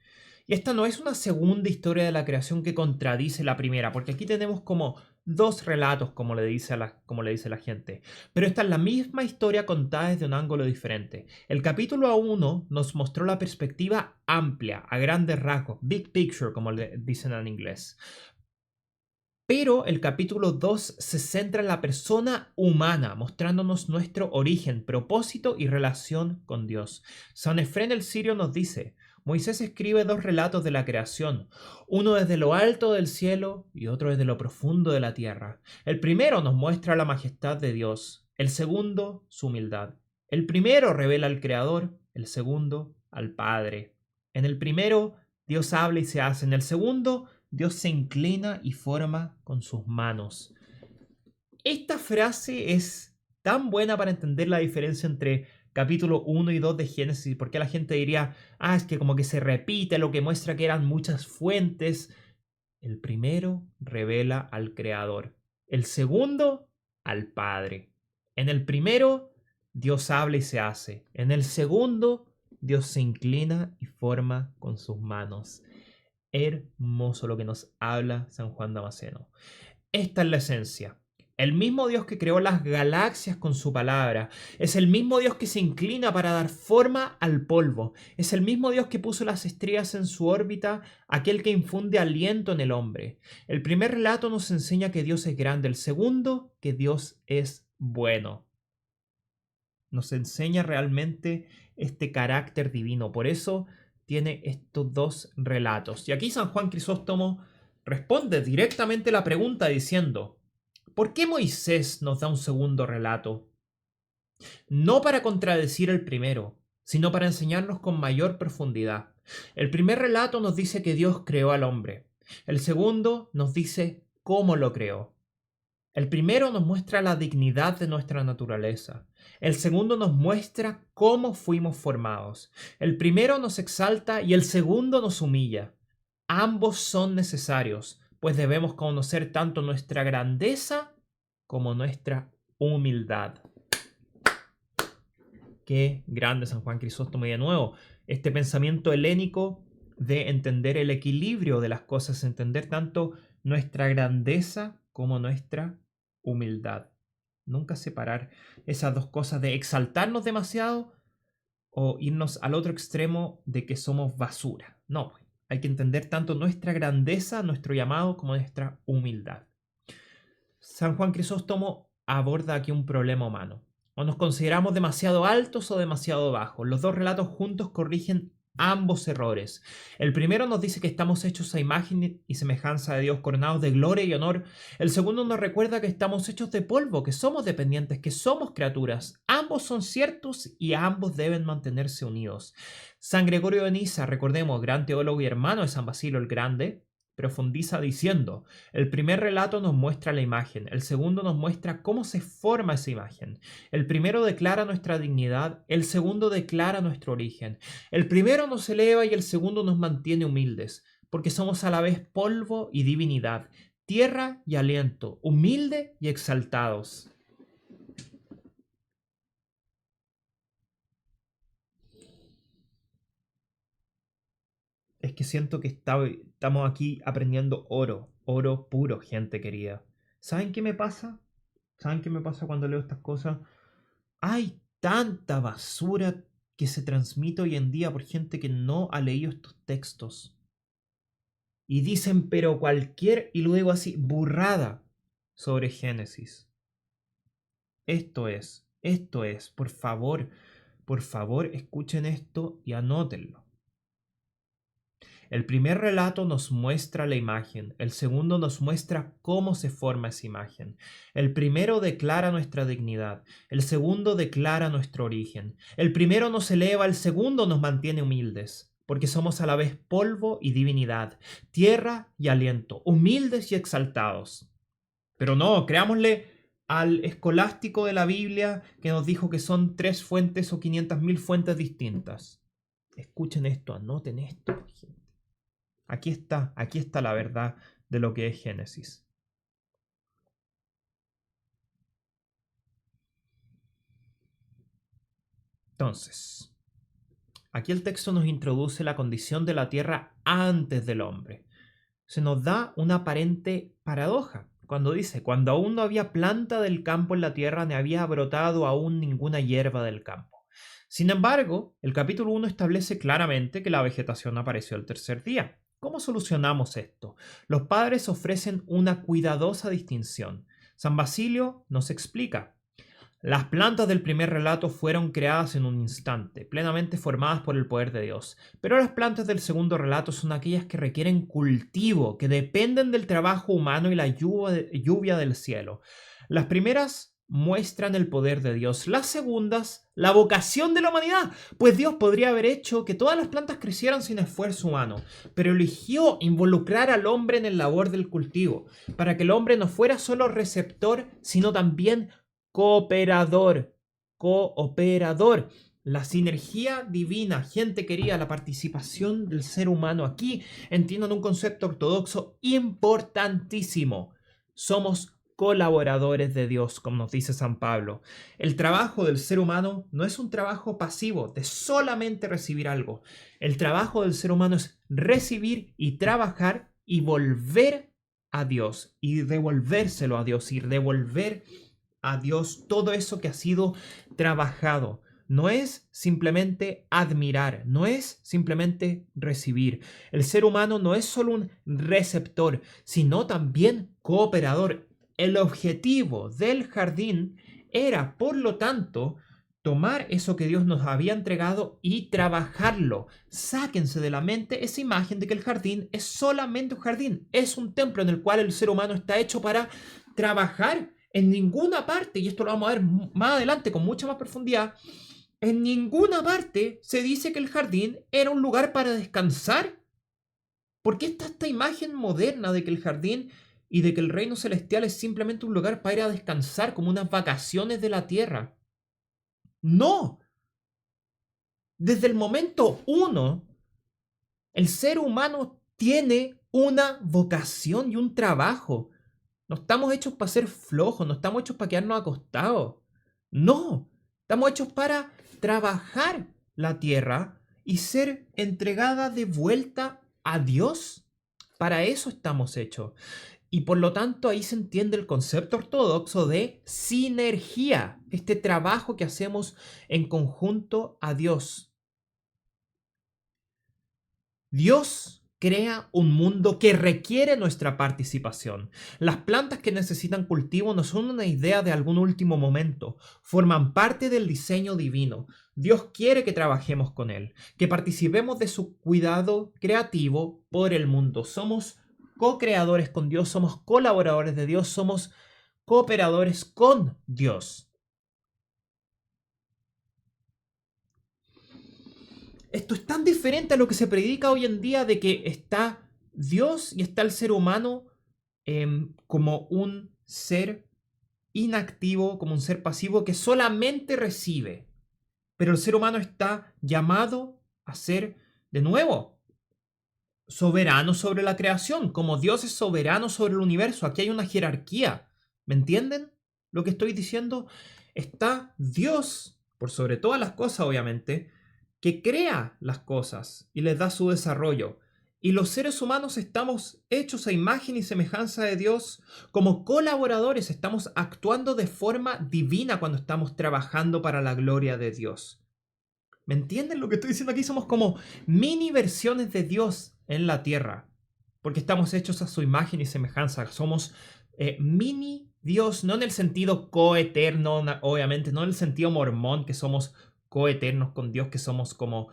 Y esta no es una segunda historia de la creación que contradice la primera, porque aquí tenemos como dos relatos, como le dice la gente. Pero esta es la misma historia contada desde un ángulo diferente. El capítulo 1 nos mostró la perspectiva amplia, a grandes rasgos, big picture, como le dicen en inglés. Pero el capítulo 2 se centra en la persona humana, mostrándonos nuestro origen, propósito y relación con Dios. San Efrén el Sirio nos dice, Moisés escribe dos relatos de la creación, uno desde lo alto del cielo y otro desde lo profundo de la tierra. El primero nos muestra la majestad de Dios, el segundo su humildad. El primero revela al Creador, el segundo al Padre. En el primero Dios habla y se hace, en el segundo Dios se inclina y forma con sus manos. Esta frase es tan buena para entender la diferencia entre capítulo 1 y 2 de Génesis, porque la gente diría, es que como que se repite, lo que muestra que eran muchas fuentes. El primero revela al Creador, el segundo al Padre. En el primero, Dios habla y se hace. En el segundo, Dios se inclina y forma con sus manos. Hermoso lo que nos habla San Juan Damasceno. Esta es la esencia. El mismo Dios que creó las galaxias con su palabra, es el mismo Dios que se inclina para dar forma al polvo, es el mismo Dios que puso las estrellas en su órbita, aquel que infunde aliento en el hombre. El primer relato nos enseña que Dios es grande, el segundo que Dios es bueno. Nos enseña realmente este carácter divino, por eso tiene estos dos relatos. Y aquí San Juan Crisóstomo responde directamente la pregunta diciendo: ¿por qué Moisés nos da un segundo relato? No para contradecir el primero, sino para enseñarnos con mayor profundidad. El primer relato nos dice que Dios creó al hombre. El segundo nos dice cómo lo creó. El primero nos muestra la dignidad de nuestra naturaleza. El segundo nos muestra cómo fuimos formados. El primero nos exalta y el segundo nos humilla. Ambos son necesarios, pues debemos conocer tanto nuestra grandeza como nuestra humildad. Qué grande San Juan Crisóstomo. Y de nuevo, este pensamiento helénico de entender el equilibrio de las cosas, entender tanto nuestra grandeza como nuestra humildad. Nunca separar esas dos cosas de exaltarnos demasiado o irnos al otro extremo de que somos basura. No, hay que entender tanto nuestra grandeza, nuestro llamado, como nuestra humildad. San Juan Crisóstomo aborda aquí un problema humano. O nos consideramos demasiado altos o demasiado bajos. Los dos relatos juntos corrigen ambos errores. El primero nos dice que estamos hechos a imagen y semejanza de Dios, coronados de gloria y honor. El segundo nos recuerda que estamos hechos de polvo, que somos dependientes, que somos criaturas. Ambos son ciertos y ambos deben mantenerse unidos. San Gregorio de Niza, recordemos, gran teólogo y hermano de San Basilio el Grande, profundiza diciendo: el primer relato nos muestra la imagen, el segundo nos muestra cómo se forma esa imagen. El primero declara nuestra dignidad, el segundo declara nuestro origen. El primero nos eleva y el segundo nos mantiene humildes, porque somos a la vez polvo y divinidad, tierra y aliento, humilde y exaltados. Es que siento que estamos aquí aprendiendo oro, oro puro, gente querida. ¿Saben qué me pasa? ¿Saben qué me pasa cuando leo estas cosas? Hay tanta basura que se transmite hoy en día por gente que no ha leído estos textos. Y dicen pero cualquier, y luego así, burrada sobre Génesis. Esto es, por favor, escuchen esto y anótenlo. El primer relato nos muestra la imagen, el segundo nos muestra cómo se forma esa imagen. El primero declara nuestra dignidad, el segundo declara nuestro origen. El primero nos eleva, el segundo nos mantiene humildes, porque somos a la vez polvo y divinidad, tierra y aliento, humildes y exaltados. Pero no, creámosle al escolástico de la Biblia que nos dijo que son 3 fuentes o 500.000 fuentes distintas. Escuchen esto, anoten esto, gente. Aquí está la verdad de lo que es Génesis. Entonces, aquí el texto nos introduce la condición de la tierra antes del hombre. Se nos da una aparente paradoja cuando dice: cuando aún no había planta del campo en la tierra, ni había brotado aún ninguna hierba del campo. Sin embargo, el capítulo 1 establece claramente que la vegetación apareció el tercer día. ¿Cómo solucionamos esto? Los padres ofrecen una cuidadosa distinción. San Basilio nos explica: las plantas del primer relato fueron creadas en un instante, plenamente formadas por el poder de Dios. Pero las plantas del segundo relato son aquellas que requieren cultivo, que dependen del trabajo humano y la lluvia del cielo. Las primeras muestran el poder de Dios, las segundas la vocación de la humanidad, pues Dios podría haber hecho que todas las plantas crecieran sin esfuerzo humano, pero eligió involucrar al hombre en el labor del cultivo, para que el hombre no fuera solo receptor, sino también cooperador. la sinergia divina, gente querida, la participación del ser humano aquí, entiendan un concepto ortodoxo importantísimo. Somos colaboradores de Dios, como nos dice San Pablo. El trabajo del ser humano no es un trabajo pasivo de solamente recibir algo. El trabajo del ser humano es recibir y trabajar y volver a Dios y devolvérselo a Dios y devolver a Dios todo eso que ha sido trabajado. No es simplemente admirar, no es simplemente recibir. El ser humano no es solo un receptor, sino también cooperador. El objetivo del jardín era, por lo tanto, tomar eso que Dios nos había entregado y trabajarlo. Sáquense de la mente esa imagen de que el jardín es solamente un jardín, es un templo en el cual el ser humano está hecho para trabajar. En ninguna parte, y esto lo vamos a ver más adelante con mucha más profundidad, en ninguna parte se dice que el jardín era un lugar para descansar. ¿Por qué está esta imagen moderna de que el jardín y de que el reino celestial es simplemente un lugar para ir a descansar, como unas vacaciones de la tierra? No. Desde el momento uno, el ser humano tiene una vocación y un trabajo. No estamos hechos para ser flojos, no estamos hechos para quedarnos acostados. No, estamos hechos para trabajar la tierra y ser entregada de vuelta a Dios. Para eso estamos hechos. Y por lo tanto ahí se entiende el concepto ortodoxo de sinergia, este trabajo que hacemos en conjunto a Dios. Dios crea un mundo que requiere nuestra participación. Las plantas que necesitan cultivo no son una idea de algún último momento, forman parte del diseño divino. Dios quiere que trabajemos con Él, que participemos de su cuidado creativo por el mundo. Somos co-creadores con Dios, somos colaboradores de Dios, somos cooperadores con Dios. Esto es tan diferente a lo que se predica hoy en día de que está Dios y está el ser humano como un ser inactivo, como un ser pasivo que solamente recibe. Pero el ser humano está llamado a ser, de nuevo, soberano sobre la creación, como Dios es soberano sobre el universo. Aquí hay una jerarquía. ¿Me entienden lo que estoy diciendo? Está Dios, por sobre todas las cosas, obviamente, que crea las cosas y les da su desarrollo. Y los seres humanos estamos hechos a imagen y semejanza de Dios. Como colaboradores estamos actuando de forma divina cuando estamos trabajando para la gloria de Dios. ¿Me entienden lo que estoy diciendo aquí? Somos como mini versiones de Dios en la tierra, porque estamos hechos a su imagen y semejanza. Somos mini Dios, no en el sentido coeterno, obviamente, no en el sentido mormón, que somos coeternos con Dios, que somos como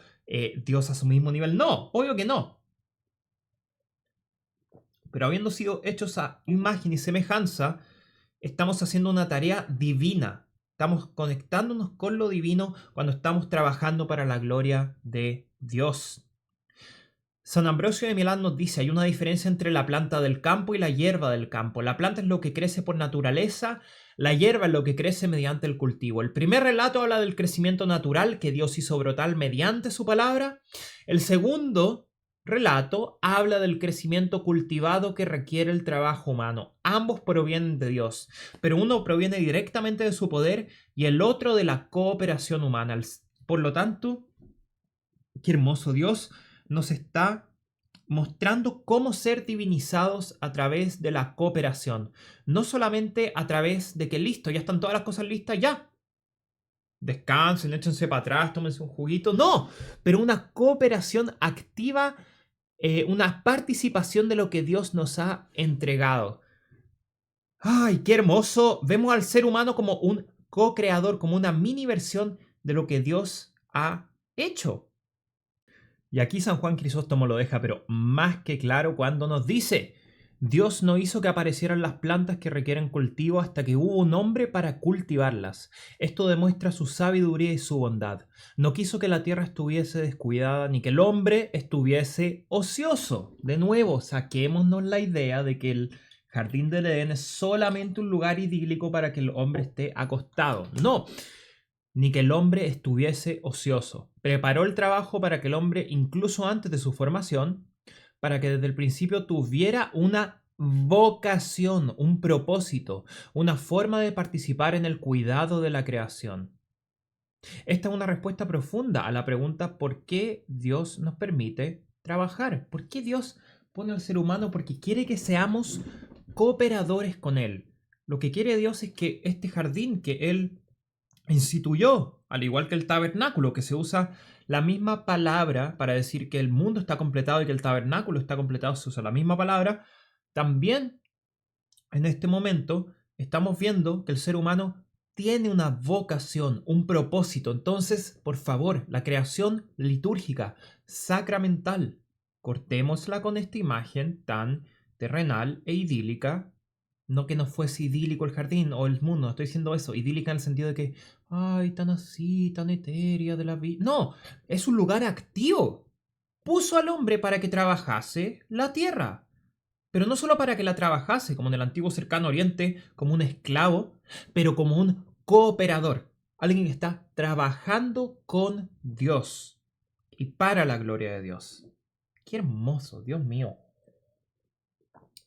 Dios a su mismo nivel. No, obvio que no. Pero habiendo sido hechos a imagen y semejanza, estamos haciendo una tarea divina. Estamos conectándonos con lo divino cuando estamos trabajando para la gloria de Dios. San Ambrosio de Milán nos dice, hay una diferencia entre la planta del campo y la hierba del campo. La planta es lo que crece por naturaleza, la hierba es lo que crece mediante el cultivo. El primer relato habla del crecimiento natural que Dios hizo brotar mediante su palabra. El segundo relato habla del crecimiento cultivado que requiere el trabajo humano. Ambos provienen de Dios, pero uno proviene directamente de su poder y el otro de la cooperación humana. Por lo tanto, qué hermoso Dios nos está mostrando cómo ser divinizados a través de la cooperación. No solamente a través de que listo, ya están todas las cosas listas, ya. Descansen, échense para atrás, tómense un juguito. No, pero una cooperación activa, una participación de lo que Dios nos ha entregado. ¡Ay, qué hermoso! Vemos al ser humano como un co-creador, como una mini versión de lo que Dios ha hecho. Y aquí San Juan Crisóstomo lo deja, pero más que claro cuando nos dice, Dios no hizo que aparecieran las plantas que requieren cultivo hasta que hubo un hombre para cultivarlas. Esto demuestra su sabiduría y su bondad. No quiso que la tierra estuviese descuidada ni que el hombre estuviese ocioso. De nuevo, saquémonos la idea de que el jardín del Edén es solamente un lugar idílico para que el hombre esté acostado. No. ni que el hombre estuviese ocioso. Preparó el trabajo para que el hombre, incluso antes de su formación, para que desde el principio tuviera una vocación, un propósito, una forma de participar en el cuidado de la creación. Esta es una respuesta profunda a la pregunta ¿por qué Dios nos permite trabajar? ¿Por qué Dios pone al ser humano? Porque quiere que seamos cooperadores con Él. Lo que quiere Dios es que este jardín que Él instituyó, al igual que el tabernáculo, que se usa la misma palabra para decir que el mundo está completado y que el tabernáculo está completado, se usa la misma palabra, también en este momento estamos viendo que el ser humano tiene una vocación, un propósito. Entonces, por favor, la creación litúrgica, sacramental, cortémosla con esta imagen tan terrenal e idílica. No que no fuese idílico el jardín o el mundo, no estoy diciendo eso, idílica en el sentido de que, ay, tan así, tan etérea de la vida. No, es un lugar activo. Puso al hombre para que trabajase la tierra. Pero no solo para que la trabajase, como en el antiguo cercano oriente, como un esclavo, pero como un cooperador. Alguien que está trabajando con Dios y para la gloria de Dios. Qué hermoso, Dios mío.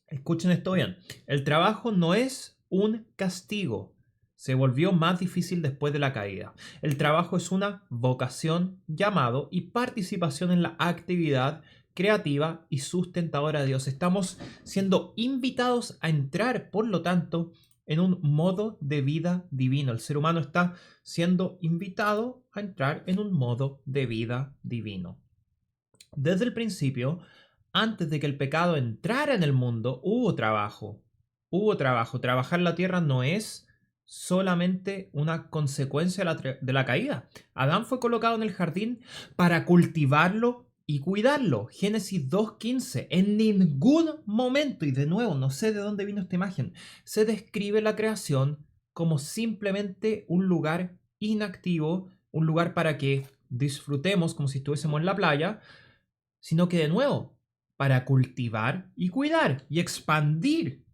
Escuchen esto bien. El trabajo no es un castigo. Se volvió más difícil después de la caída. El trabajo es una vocación, llamado y participación en la actividad creativa y sustentadora de Dios. Estamos siendo invitados a entrar, por lo tanto, en un modo de vida divino. El ser humano está siendo invitado a entrar en un modo de vida divino. Desde el principio, antes de que el pecado entrara en el mundo, hubo trabajo. Hubo trabajo. Trabajar la tierra no es solamente una consecuencia de la caída. Adán fue colocado en el jardín para cultivarlo y cuidarlo. Génesis 2:15. En ningún momento, y de nuevo, no sé de dónde vino esta imagen, se describe la creación como simplemente un lugar inactivo, un lugar para que disfrutemos como si estuviésemos en la playa, sino que de nuevo, para cultivar y cuidar y expandir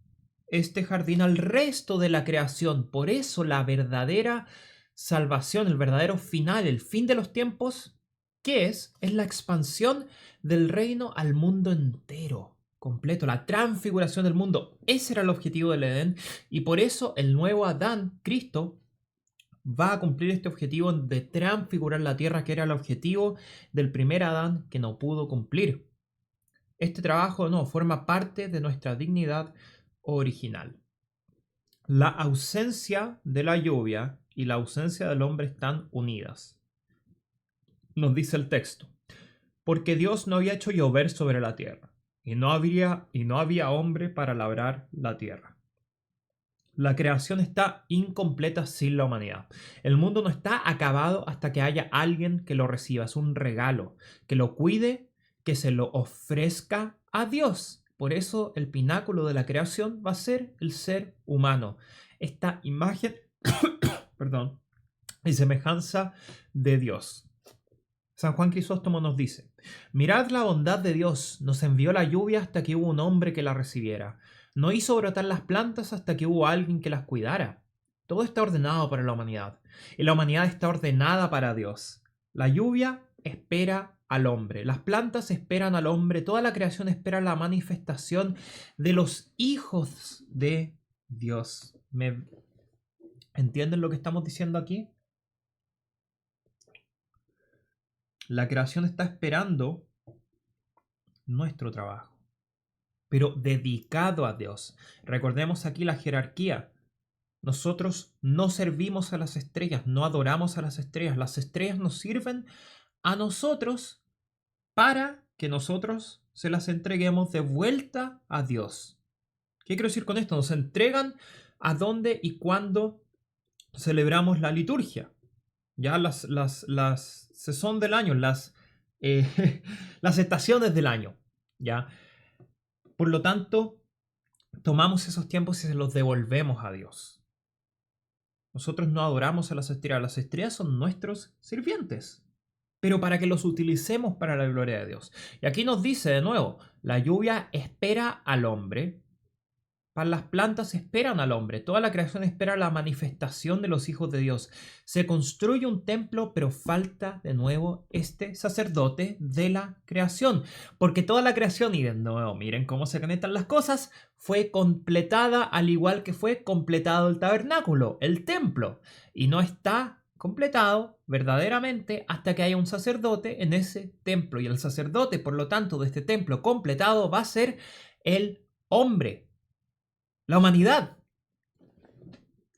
este jardín al resto de la creación. Por eso la verdadera salvación, el verdadero final, el fin de los tiempos, ¿qué es? Es la expansión del reino al mundo entero, completo, la transfiguración del mundo. Ese era el objetivo del Edén y por eso el nuevo Adán, Cristo, va a cumplir este objetivo de transfigurar la tierra, que era el objetivo del primer Adán que no pudo cumplir. Este trabajo no forma parte de nuestra dignidad original. La ausencia de la lluvia y la ausencia del hombre están unidas. Nos dice el texto, porque Dios no había hecho llover sobre la tierra, y no había hombre para labrar la tierra. La creación está incompleta sin la humanidad. El mundo no está acabado hasta que haya alguien que lo reciba. Es un regalo, que lo cuide, que se lo ofrezca a Dios. Por eso el pináculo de la creación va a ser el ser humano. Esta imagen, perdón, y semejanza de Dios. San Juan Crisóstomo nos dice, mirad la bondad de Dios, nos envió la lluvia hasta que hubo un hombre que la recibiera. No hizo brotar las plantas hasta que hubo alguien que las cuidara. Todo está ordenado para la humanidad, y la humanidad está ordenada para Dios. La lluvia espera al hombre, las plantas esperan al hombre, toda la creación espera la manifestación de los hijos de Dios. ¿Me entienden lo que estamos diciendo aquí? La creación está esperando nuestro trabajo, pero dedicado a Dios. Recordemos aquí la jerarquía. Nosotros no servimos a las estrellas, no adoramos a las estrellas. Las estrellas nos sirven a nosotros para que nosotros se las entreguemos de vuelta a Dios. ¿Qué quiero decir con esto? Nos entregan a dónde y cuándo celebramos la liturgia. Ya las sazón del año, las estaciones del año. ¿Ya? Por lo tanto, tomamos esos tiempos y se los devolvemos a Dios. Nosotros no adoramos a las estrellas son nuestros sirvientes, pero para que los utilicemos para la gloria de Dios. Y aquí nos dice de nuevo, la lluvia espera al hombre, Para las plantas esperan al hombre, toda la creación espera la manifestación de los hijos de Dios. Se construye un templo, pero falta de nuevo este sacerdote de la creación, porque toda la creación, y de nuevo miren cómo se conectan las cosas, fue completada al igual que fue completado el tabernáculo, el templo, y no está completado verdaderamente hasta que haya un sacerdote en ese templo, y el sacerdote, por lo tanto, de este templo completado va a ser el hombre. La humanidad.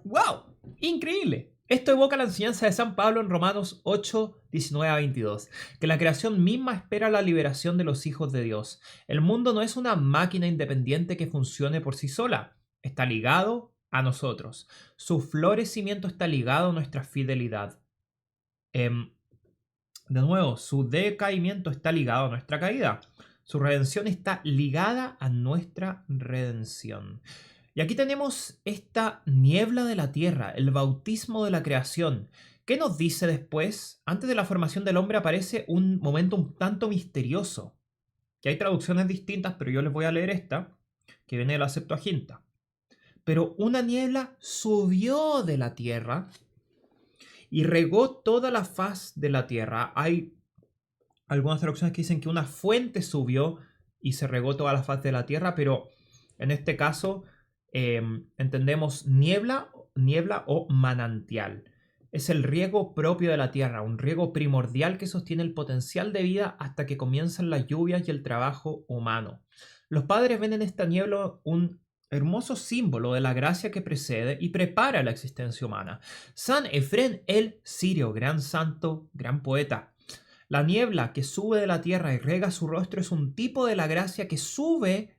¡Wow! Increíble. Esto evoca la enseñanza de San Pablo en Romanos 8, 19 a 22, que la creación misma espera la liberación de los hijos de Dios. El mundo no es una máquina independiente que funcione por sí sola. Está ligado a nosotros. Su florecimiento está ligado a nuestra fidelidad. De nuevo, su decaimiento está ligado a nuestra caída. Su redención está ligada a nuestra redención. Y aquí tenemos esta niebla de la tierra, el bautismo de la creación. ¿Qué nos dice después? Antes de la formación del hombre aparece un momento un tanto misterioso, que hay traducciones distintas, pero yo les voy a leer esta, que viene de la Septuaginta. Pero una niebla subió de la tierra y regó toda la faz de la tierra. Hay algunas traducciones que dicen que una fuente subió y se regó toda la faz de la tierra, pero en este caso entendemos niebla o manantial. Es el riego propio de la tierra, un riego primordial que sostiene el potencial de vida hasta que comienzan las lluvias y el trabajo humano. Los padres ven en esta niebla un hermoso símbolo de la gracia que precede y prepara la existencia humana. San Efrén el Sirio, gran santo, gran poeta. La niebla que sube de la tierra y rega su rostro es un tipo de la gracia que sube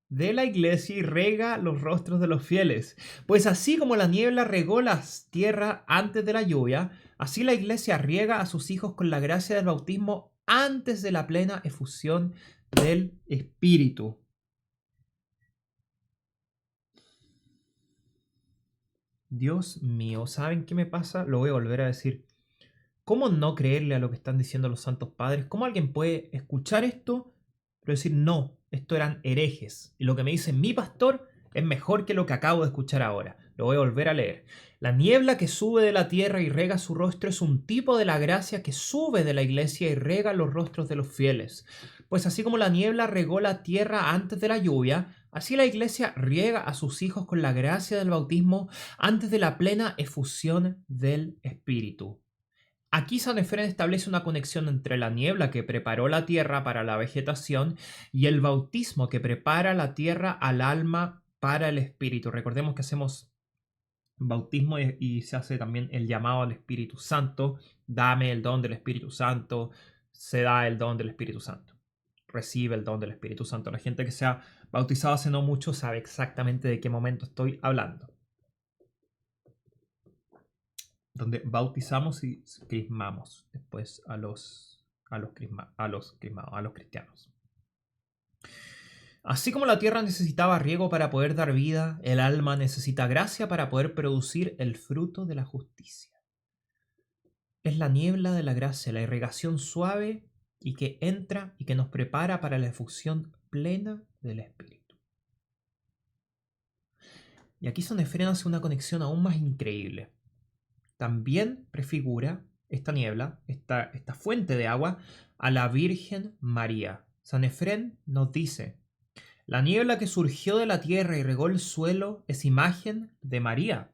de la iglesia y rega los rostros de los fieles. Pues así como la niebla regó la tierra antes de la lluvia, así la iglesia riega a sus hijos con la gracia del bautismo antes de la plena efusión del Espíritu. Dios mío, ¿saben qué me pasa? Lo voy a volver a decir. ¿Cómo no creerle a lo que están diciendo los santos padres? ¿Cómo alguien puede escuchar esto, pero decir, no, esto eran herejes? Y lo que me dice mi pastor es mejor que lo que acabo de escuchar ahora. Lo voy a volver a leer. La niebla que sube de la tierra y rega su rostro es un tipo de la gracia que sube de la iglesia y rega los rostros de los fieles. Pues así como la niebla regó la tierra antes de la lluvia, así la iglesia riega a sus hijos con la gracia del bautismo antes de la plena efusión del Espíritu. Aquí San Efrén establece una conexión entre la niebla que preparó la tierra para la vegetación y el bautismo que prepara la tierra al alma para el espíritu. Recordemos que hacemos bautismo y se hace también el llamado al Espíritu Santo. Dame el don del Espíritu Santo, se da el don del Espíritu Santo. Recibe el don del Espíritu Santo. La gente que se ha bautizado hace no mucho sabe exactamente de qué momento estoy hablando. Donde bautizamos y crismamos después a los cristianos. Así como la tierra necesitaba riego para poder dar vida, el alma necesita gracia para poder producir el fruto de la justicia. Es la niebla de la gracia, la irrigación suave y que entra y que nos prepara para la efusión plena del Espíritu. Y aquí San Efrén hace una conexión aún más increíble. También prefigura esta niebla, esta fuente de agua, a la Virgen María. San Efrén nos dice, la niebla que surgió de la tierra y regó el suelo es imagen de María,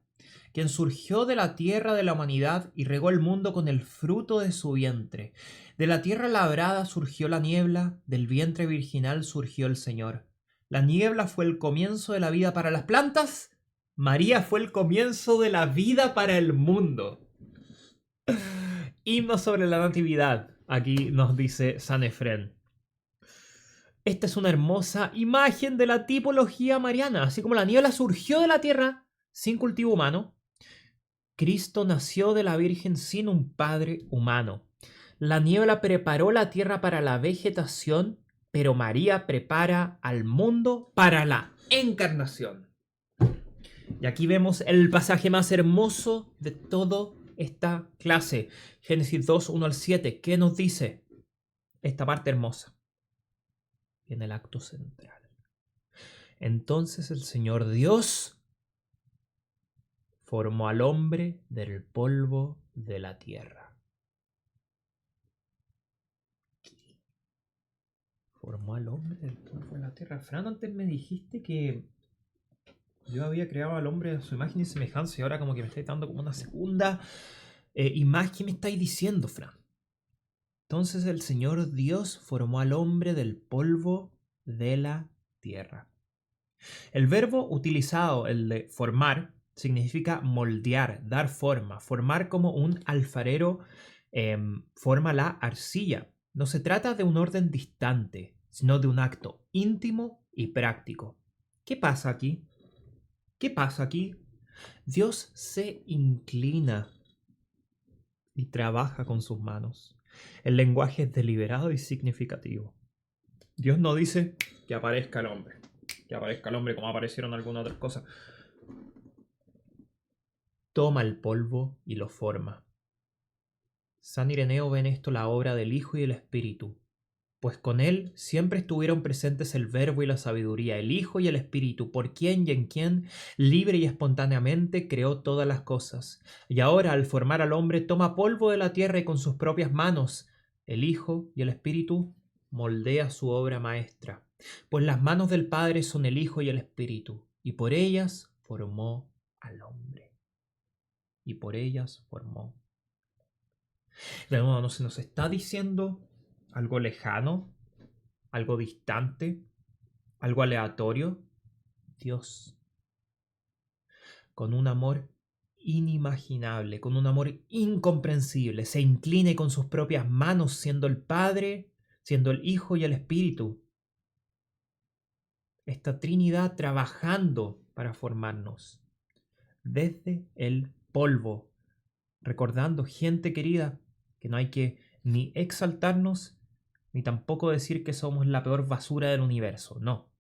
quien surgió de la tierra de la humanidad y regó el mundo con el fruto de su vientre. De la tierra labrada surgió la niebla, del vientre virginal surgió el Señor. La niebla fue el comienzo de la vida para las plantas, María fue el comienzo de la vida para el mundo. Himno sobre la natividad. Aquí nos dice San Efrén. Esta es una hermosa imagen de la tipología mariana. Así como la niebla surgió de la tierra sin cultivo humano, Cristo nació de la Virgen sin un padre humano. La niebla preparó la tierra para la vegetación, pero María prepara al mundo para la encarnación. Y aquí vemos el pasaje más hermoso de toda esta clase. Génesis 2, 1 al 7. ¿Qué nos dice? Esta parte hermosa. En el acto central. Entonces el Señor Dios formó al hombre del polvo de la tierra. Formó al hombre del polvo de la tierra. Fran, antes me dijiste que yo había creado al hombre a su imagen y semejanza, y ahora como que me estáis dando como una segunda imagen. ¿Qué me estáis diciendo, Fran? Entonces el Señor Dios formó al hombre del polvo de la tierra. El verbo utilizado, el de formar, significa moldear, dar forma. Formar como un alfarero forma la arcilla. No se trata de un orden distante, sino de un acto íntimo y práctico. ¿Qué pasa aquí? ¿Qué pasa aquí? Dios se inclina y trabaja con sus manos. El lenguaje es deliberado y significativo. Dios no dice que aparezca el hombre. Que aparezca el hombre como aparecieron algunas otras cosas. Toma el polvo y lo forma. San Ireneo ve en esto la obra del Hijo y el Espíritu, pues con él siempre estuvieron presentes el Verbo y la sabiduría, el Hijo y el Espíritu, por quien y en quien, libre y espontáneamente, creó todas las cosas. Y ahora, al formar al hombre, toma polvo de la tierra y con sus propias manos, el Hijo y el Espíritu, moldea su obra maestra. Pues las manos del Padre son el Hijo y el Espíritu, y por ellas formó al hombre. Y por ellas formó. De nuevo, no se nos está diciendo algo lejano, algo distante, algo aleatorio. Dios, con un amor inimaginable, con un amor incomprensible, se incline con sus propias manos, siendo el Padre, siendo el Hijo y el Espíritu. Esta Trinidad trabajando para formarnos desde el polvo, recordando, gente querida, que no hay que ni exaltarnos ni tampoco decir que somos la peor basura del universo. No.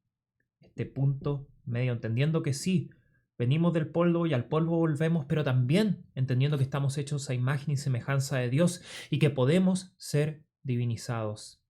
Este punto medio, entendiendo que sí, venimos del polvo y al polvo volvemos, pero también entendiendo que estamos hechos a imagen y semejanza de Dios y que podemos ser divinizados.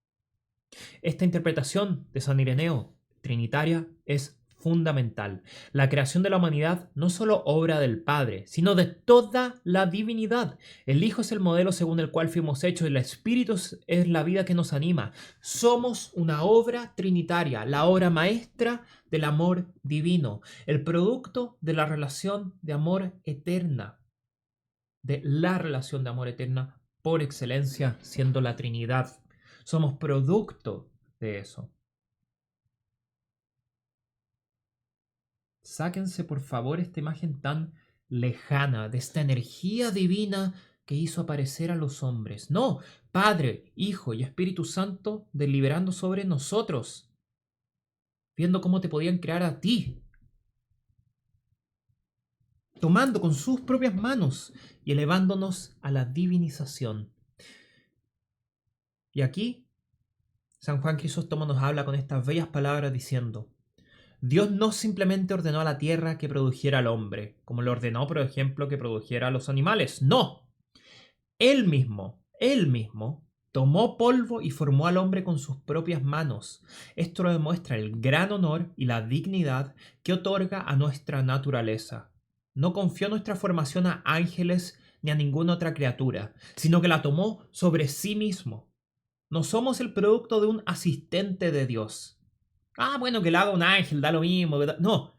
Esta interpretación de San Ireneo, trinitaria, es fundamental. La creación de la humanidad no solo obra del Padre, sino de toda la divinidad. El Hijo es el modelo según el cual fuimos hechos y el Espíritu es la vida que nos anima. Somos una obra trinitaria, la obra maestra del amor divino, el producto de la relación de amor eterna, de la relación de amor eterna por excelencia, siendo la Trinidad. Somos producto de eso. Sáquense por favor esta imagen tan lejana de esta energía divina que hizo aparecer a los hombres. No, Padre, Hijo y Espíritu Santo deliberando sobre nosotros, viendo cómo te podían crear a ti, tomando con sus propias manos y elevándonos a la divinización. Y aquí San Juan Crisóstomo nos habla con estas bellas palabras diciendo: Dios no simplemente ordenó a la tierra que produjera al hombre, como le ordenó, por ejemplo, que produjera a los animales. No. Él mismo, tomó polvo y formó al hombre con sus propias manos. Esto lo demuestra el gran honor y la dignidad que otorga a nuestra naturaleza. No confió nuestra formación a ángeles ni a ninguna otra criatura, sino que la tomó sobre sí mismo. No somos el producto de un asistente de Dios. Ah, bueno, que lo haga un ángel, da lo mismo. No.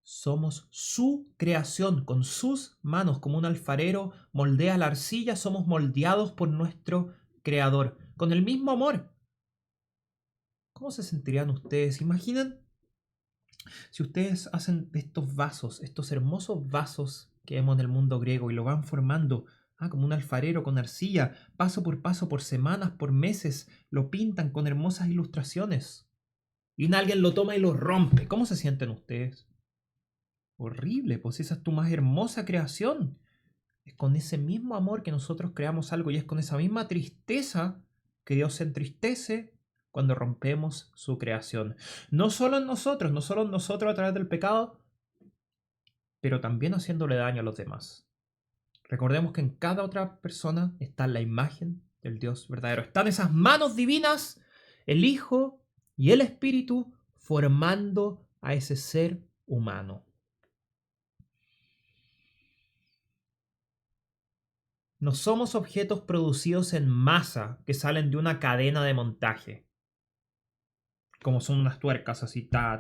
Somos su creación, con sus manos, como un alfarero moldea la arcilla, somos moldeados por nuestro Creador, con el mismo amor. ¿Cómo se sentirían ustedes? ¿Imaginan si ustedes hacen de estos vasos, estos hermosos vasos que vemos en el mundo griego y lo van formando como un alfarero con arcilla, paso, por semanas, por meses, lo pintan con hermosas ilustraciones y alguien lo toma y lo rompe? ¿Cómo se sienten ustedes? Horrible, pues esa es tu más hermosa creación. Es con ese mismo amor que nosotros creamos algo y es con esa misma tristeza que Dios se entristece cuando rompemos su creación. No solo en nosotros, no solo en nosotros a través del pecado, pero también haciéndole daño a los demás. Recordemos que en cada otra persona está la imagen del Dios verdadero. Están esas manos divinas, el Hijo y el Espíritu formando a ese ser humano. No somos objetos producidos en masa que salen de una cadena de montaje, como son unas tuercas así, ta.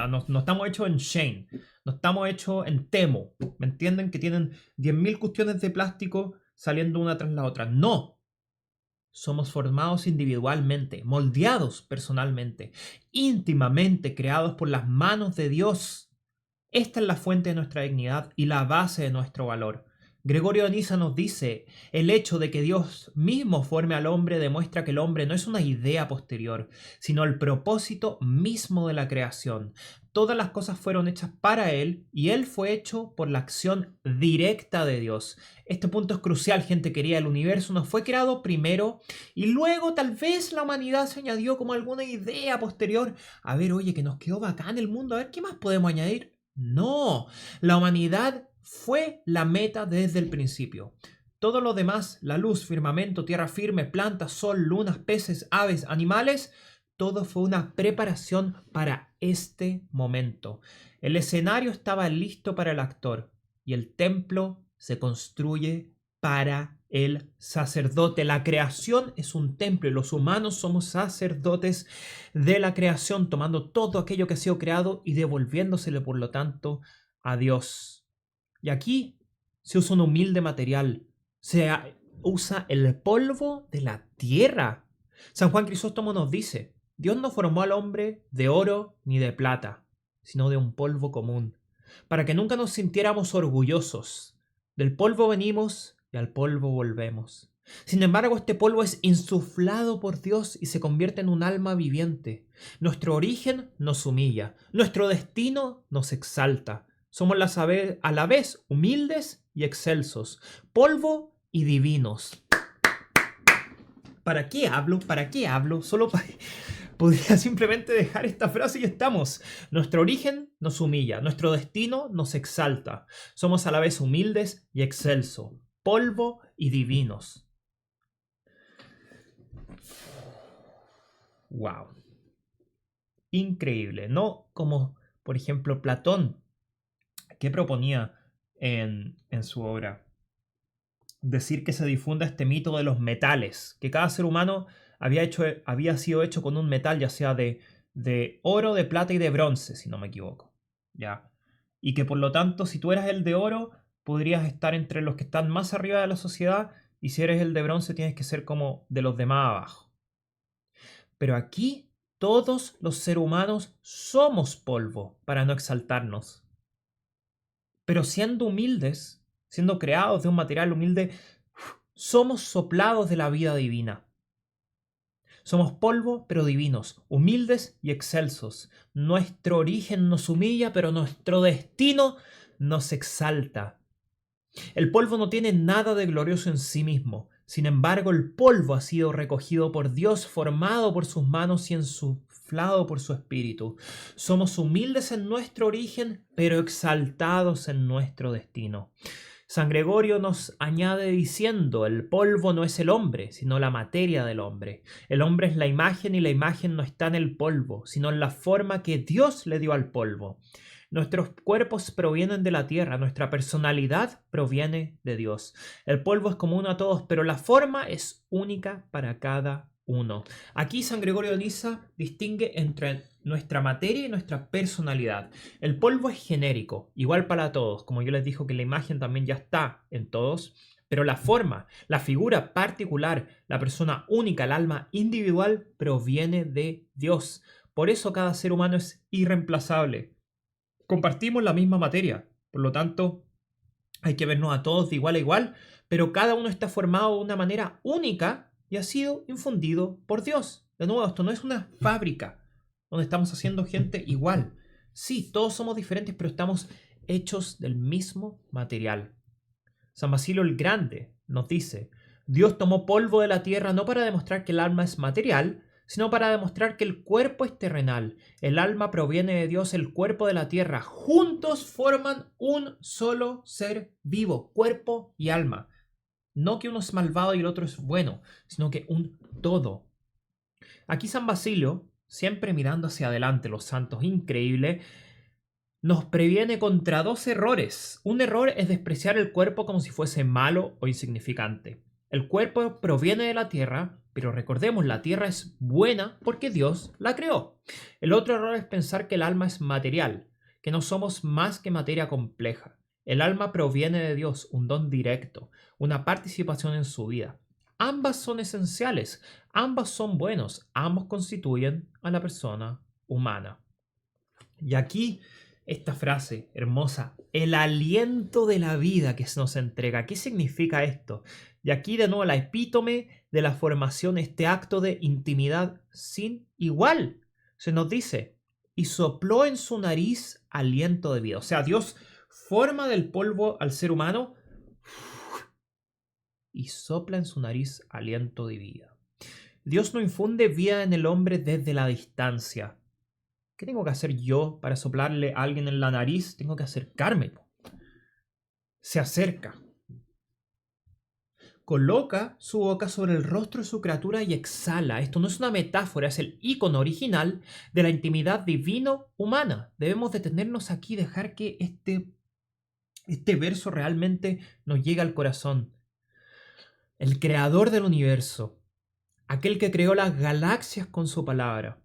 No estamos hechos en Shane, no estamos hechos en Temo, ¿me entienden? Que tienen 10.000 cuestiones de plástico saliendo una tras la otra. No, somos formados individualmente, moldeados personalmente, íntimamente creados por las manos de Dios. Esta es la fuente de nuestra dignidad y la base de nuestro valor. Gregorio de Nisa nos dice, el hecho de que Dios mismo forme al hombre demuestra que el hombre no es una idea posterior, sino el propósito mismo de la creación. Todas las cosas fueron hechas para él y él fue hecho por la acción directa de Dios. Este punto es crucial, gente querida. El universo no fue creado primero y luego tal vez la humanidad se añadió como alguna idea posterior. A ver, oye, que nos quedó bacán el mundo, a ver, ¿qué más podemos añadir? No, la humanidad fue la meta desde el principio. Todo lo demás, la luz, firmamento, tierra firme, plantas, sol, lunas, peces, aves, animales, todo fue una preparación para este momento. El escenario estaba listo para el actor y el templo se construye para el sacerdote. La creación es un templo y los humanos somos sacerdotes de la creación, tomando todo aquello que ha sido creado y devolviéndosele, por lo tanto, a Dios. Y aquí se usa un humilde material, usa el polvo de la tierra. San Juan Crisóstomo nos dice, Dios no formó al hombre de oro ni de plata, sino de un polvo común, para que nunca nos sintiéramos orgullosos. Del polvo venimos y al polvo volvemos. Sin embargo, este polvo es insuflado por Dios y se convierte en un alma viviente. Nuestro origen nos humilla, nuestro destino nos exalta. Somos a la vez humildes y excelsos, polvo y divinos. ¿Para qué hablo? ¿Para qué hablo? Podría simplemente dejar esta frase y estamos. Nuestro origen nos humilla, nuestro destino nos exalta. Somos a la vez humildes y excelsos, polvo y divinos. Wow. Increíble, ¿no? Como, por ejemplo, Platón, que proponía en su obra decir que se difunda este mito de los metales, que cada ser humano había sido hecho con un metal, ya sea de oro, de plata y de bronce, si no me equivoco. ¿Ya? Y que por lo tanto, si tú eras el de oro, podrías estar entre los que están más arriba de la sociedad, y si eres el de bronce, tienes que ser como de los demás abajo. Pero aquí todos los seres humanos somos polvo, para no exaltarnos. Pero siendo humildes, siendo creados de un material humilde, somos soplados de la vida divina. Somos polvo, pero divinos, humildes y excelsos. Nuestro origen nos humilla, pero nuestro destino nos exalta. El polvo no tiene nada de glorioso en sí mismo. Sin embargo, el polvo ha sido recogido por Dios, formado por sus manos y ensuflado por su espíritu. Somos humildes en nuestro origen, pero exaltados en nuestro destino. San Gregorio nos añade diciendo, el polvo no es el hombre, sino la materia del hombre. El hombre es la imagen y la imagen no está en el polvo, sino en la forma que Dios le dio al polvo. Nuestros cuerpos provienen de la tierra, nuestra personalidad proviene de Dios. El polvo es común a todos, pero la forma es única para cada uno. Aquí San Gregorio de Nisa distingue entre nuestra materia y nuestra personalidad. El polvo es genérico, igual para todos, como yo les dije que la imagen también ya está en todos, pero la forma, la figura particular, la persona única, el alma individual proviene de Dios. Por eso cada ser humano es irreemplazable. Compartimos la misma materia, por lo tanto hay que vernos a todos de igual a igual, pero cada uno está formado de una manera única y ha sido infundido por Dios. De nuevo, esto no es una fábrica donde estamos haciendo gente igual. Sí, todos somos diferentes, pero estamos hechos del mismo material. San Basilio el Grande nos dice, Dios tomó polvo de la tierra no para demostrar que el alma es material, sino para demostrar que el cuerpo es terrenal. El alma proviene de Dios, el cuerpo de la tierra. Juntos forman un solo ser vivo, cuerpo y alma. No que uno es malvado y el otro es bueno, sino que un todo. Aquí San Basilio siempre mirando hacia adelante los santos, increíble, nos previene contra dos errores. Un error es despreciar el cuerpo como si fuese malo o insignificante. El cuerpo proviene de la tierra, pero recordemos, la tierra es buena porque Dios la creó. El otro error es pensar que el alma es material, que no somos más que materia compleja. El alma proviene de Dios, un don directo, una participación en su vida. Ambas son esenciales, ambas son buenos, ambos constituyen a la persona humana. Y aquí esta frase hermosa, el aliento de la vida que se nos entrega. ¿Qué significa esto? Y aquí de nuevo la epítome de la formación, este acto de intimidad sin igual. Se nos dice, y sopló en su nariz aliento de vida. O sea, Dios forma del polvo al ser humano y sopla en su nariz aliento de vida. Dios no infunde vida en el hombre desde la distancia. ¿Qué tengo que hacer yo para soplarle a alguien en la nariz? Tengo que acercarme. Se acerca. Coloca su boca sobre el rostro de su criatura y exhala. Esto no es una metáfora, es el icono original de la intimidad divino-humana. Debemos detenernos aquí y dejar que este verso realmente nos llegue al corazón. El creador del universo, aquel que creó las galaxias con su palabra,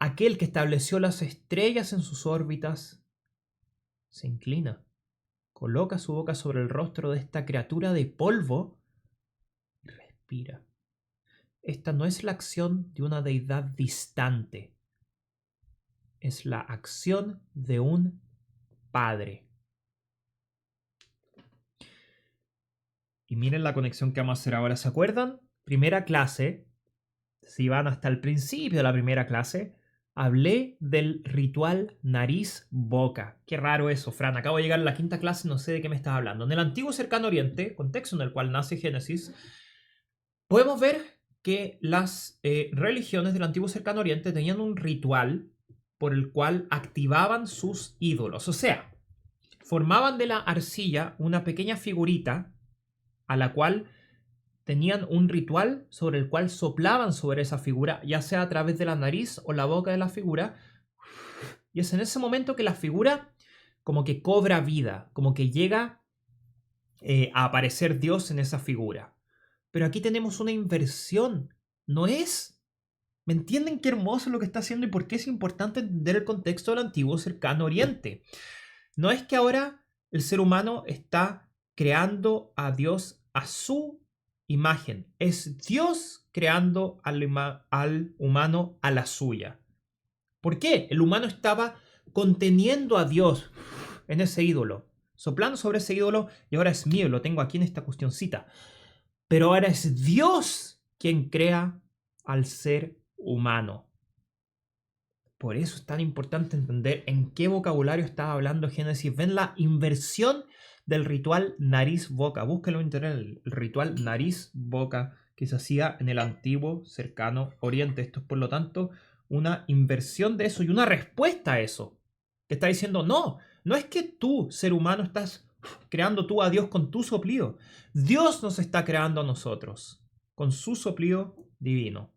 aquel que estableció las estrellas en sus órbitas, se inclina, coloca su boca sobre el rostro de esta criatura de polvo y respira. Esta no es la acción de una deidad distante, es la acción de un padre. Y miren la conexión que vamos a hacer ahora. ¿Se acuerdan? Primera clase, si van hasta el principio de la primera clase, hablé del ritual nariz-boca. Qué raro eso, Fran. Acabo de llegar a la quinta clase, no sé de qué me estás hablando. En el antiguo cercano oriente, contexto en el cual nace Génesis, podemos ver que las religiones del antiguo cercano oriente tenían un ritual por el cual activaban sus ídolos. O sea, formaban de la arcilla una pequeña figurita a la cual tenían un ritual sobre el cual soplaban sobre esa figura, ya sea a través de la nariz o la boca de la figura. Y es en ese momento que la figura como que cobra vida, como que llega a aparecer Dios en esa figura. Pero aquí tenemos una inversión. No es... ¿Me entienden qué hermoso lo que está haciendo y por qué es importante entender el contexto del antiguo cercano oriente? No es que ahora el ser humano está creando a Dios a su imagen. Es Dios creando al humano a la suya. ¿Por qué? El humano estaba conteniendo a Dios en ese ídolo, soplando sobre ese ídolo y ahora es mío, lo tengo aquí en esta cuestioncita. Pero ahora es Dios quien crea al ser humano. Por eso es tan importante entender en qué vocabulario estaba hablando Génesis. Ven la inversión del ritual nariz-boca. Búsquenlo en internet, el ritual nariz-boca que se hacía en el antiguo cercano oriente. Esto es, por lo tanto, una inversión de eso y una respuesta a eso. Que está diciendo, no es que tú, ser humano, estás creando tú a Dios con tu soplido. Dios nos está creando a nosotros con su soplido divino.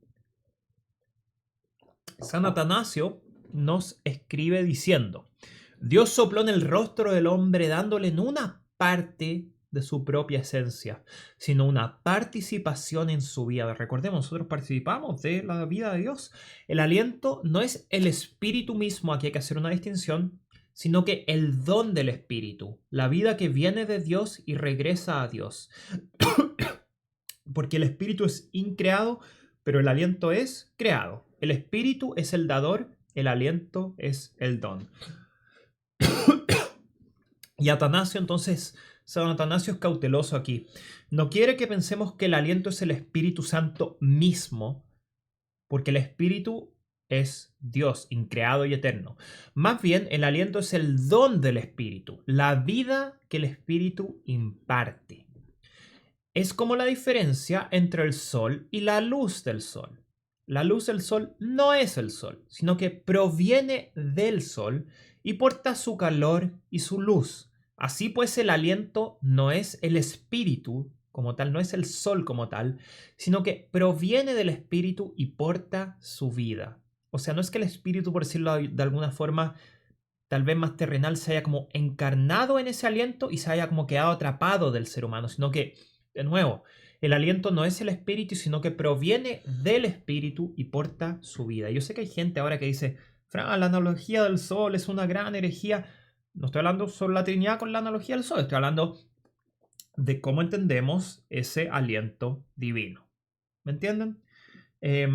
San Atanasio nos escribe diciendo, Dios sopló en el rostro del hombre dándole no una parte de su propia esencia, sino una participación en su vida. Recordemos, nosotros participamos de la vida de Dios. El aliento no es el espíritu mismo, aquí hay que hacer una distinción, sino que el don del espíritu, la vida que viene de Dios y regresa a Dios. Porque el espíritu es increado, pero el aliento es creado. El espíritu es el dador, el aliento es el don. Y Atanasio, entonces, San Atanasio es cauteloso aquí. No quiere que pensemos que el aliento es el Espíritu Santo mismo, porque el espíritu es Dios, increado y eterno. Más bien, el aliento es el don del espíritu, la vida que el espíritu imparte. Es como la diferencia entre el sol y la luz del sol. La luz del sol no es el sol, sino que proviene del sol y porta su calor y su luz. Así pues, el aliento no es el espíritu como tal, no es el sol como tal, sino que proviene del espíritu y porta su vida. O sea, no es que el espíritu, por decirlo de alguna forma, tal vez más terrenal, se haya como encarnado en ese aliento y se haya como quedado atrapado del ser humano, sino que, de nuevo, el aliento no es el espíritu, sino que proviene del espíritu y porta su vida. Yo sé que hay gente ahora que dice, Fran, la analogía del sol es una gran herejía. No estoy hablando sobre la Trinidad con la analogía del sol, estoy hablando de cómo entendemos ese aliento divino. ¿Me entienden?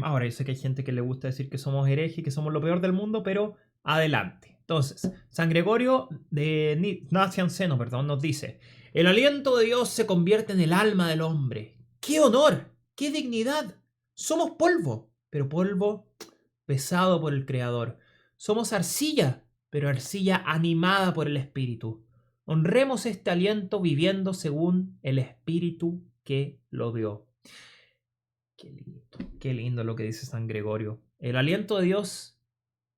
Ahora, yo sé que hay gente que le gusta decir que somos herejes y que somos lo peor del mundo, pero adelante. Entonces, San Gregorio de Nacianceno, perdón, nos dice, el aliento de Dios se convierte en el alma del hombre. ¡Qué honor! ¡Qué dignidad! Somos polvo, pero polvo pesado por el Creador. Somos arcilla, pero arcilla animada por el Espíritu. Honremos este aliento viviendo según el Espíritu que lo dio. Qué lindo lo que dice San Gregorio. El aliento de Dios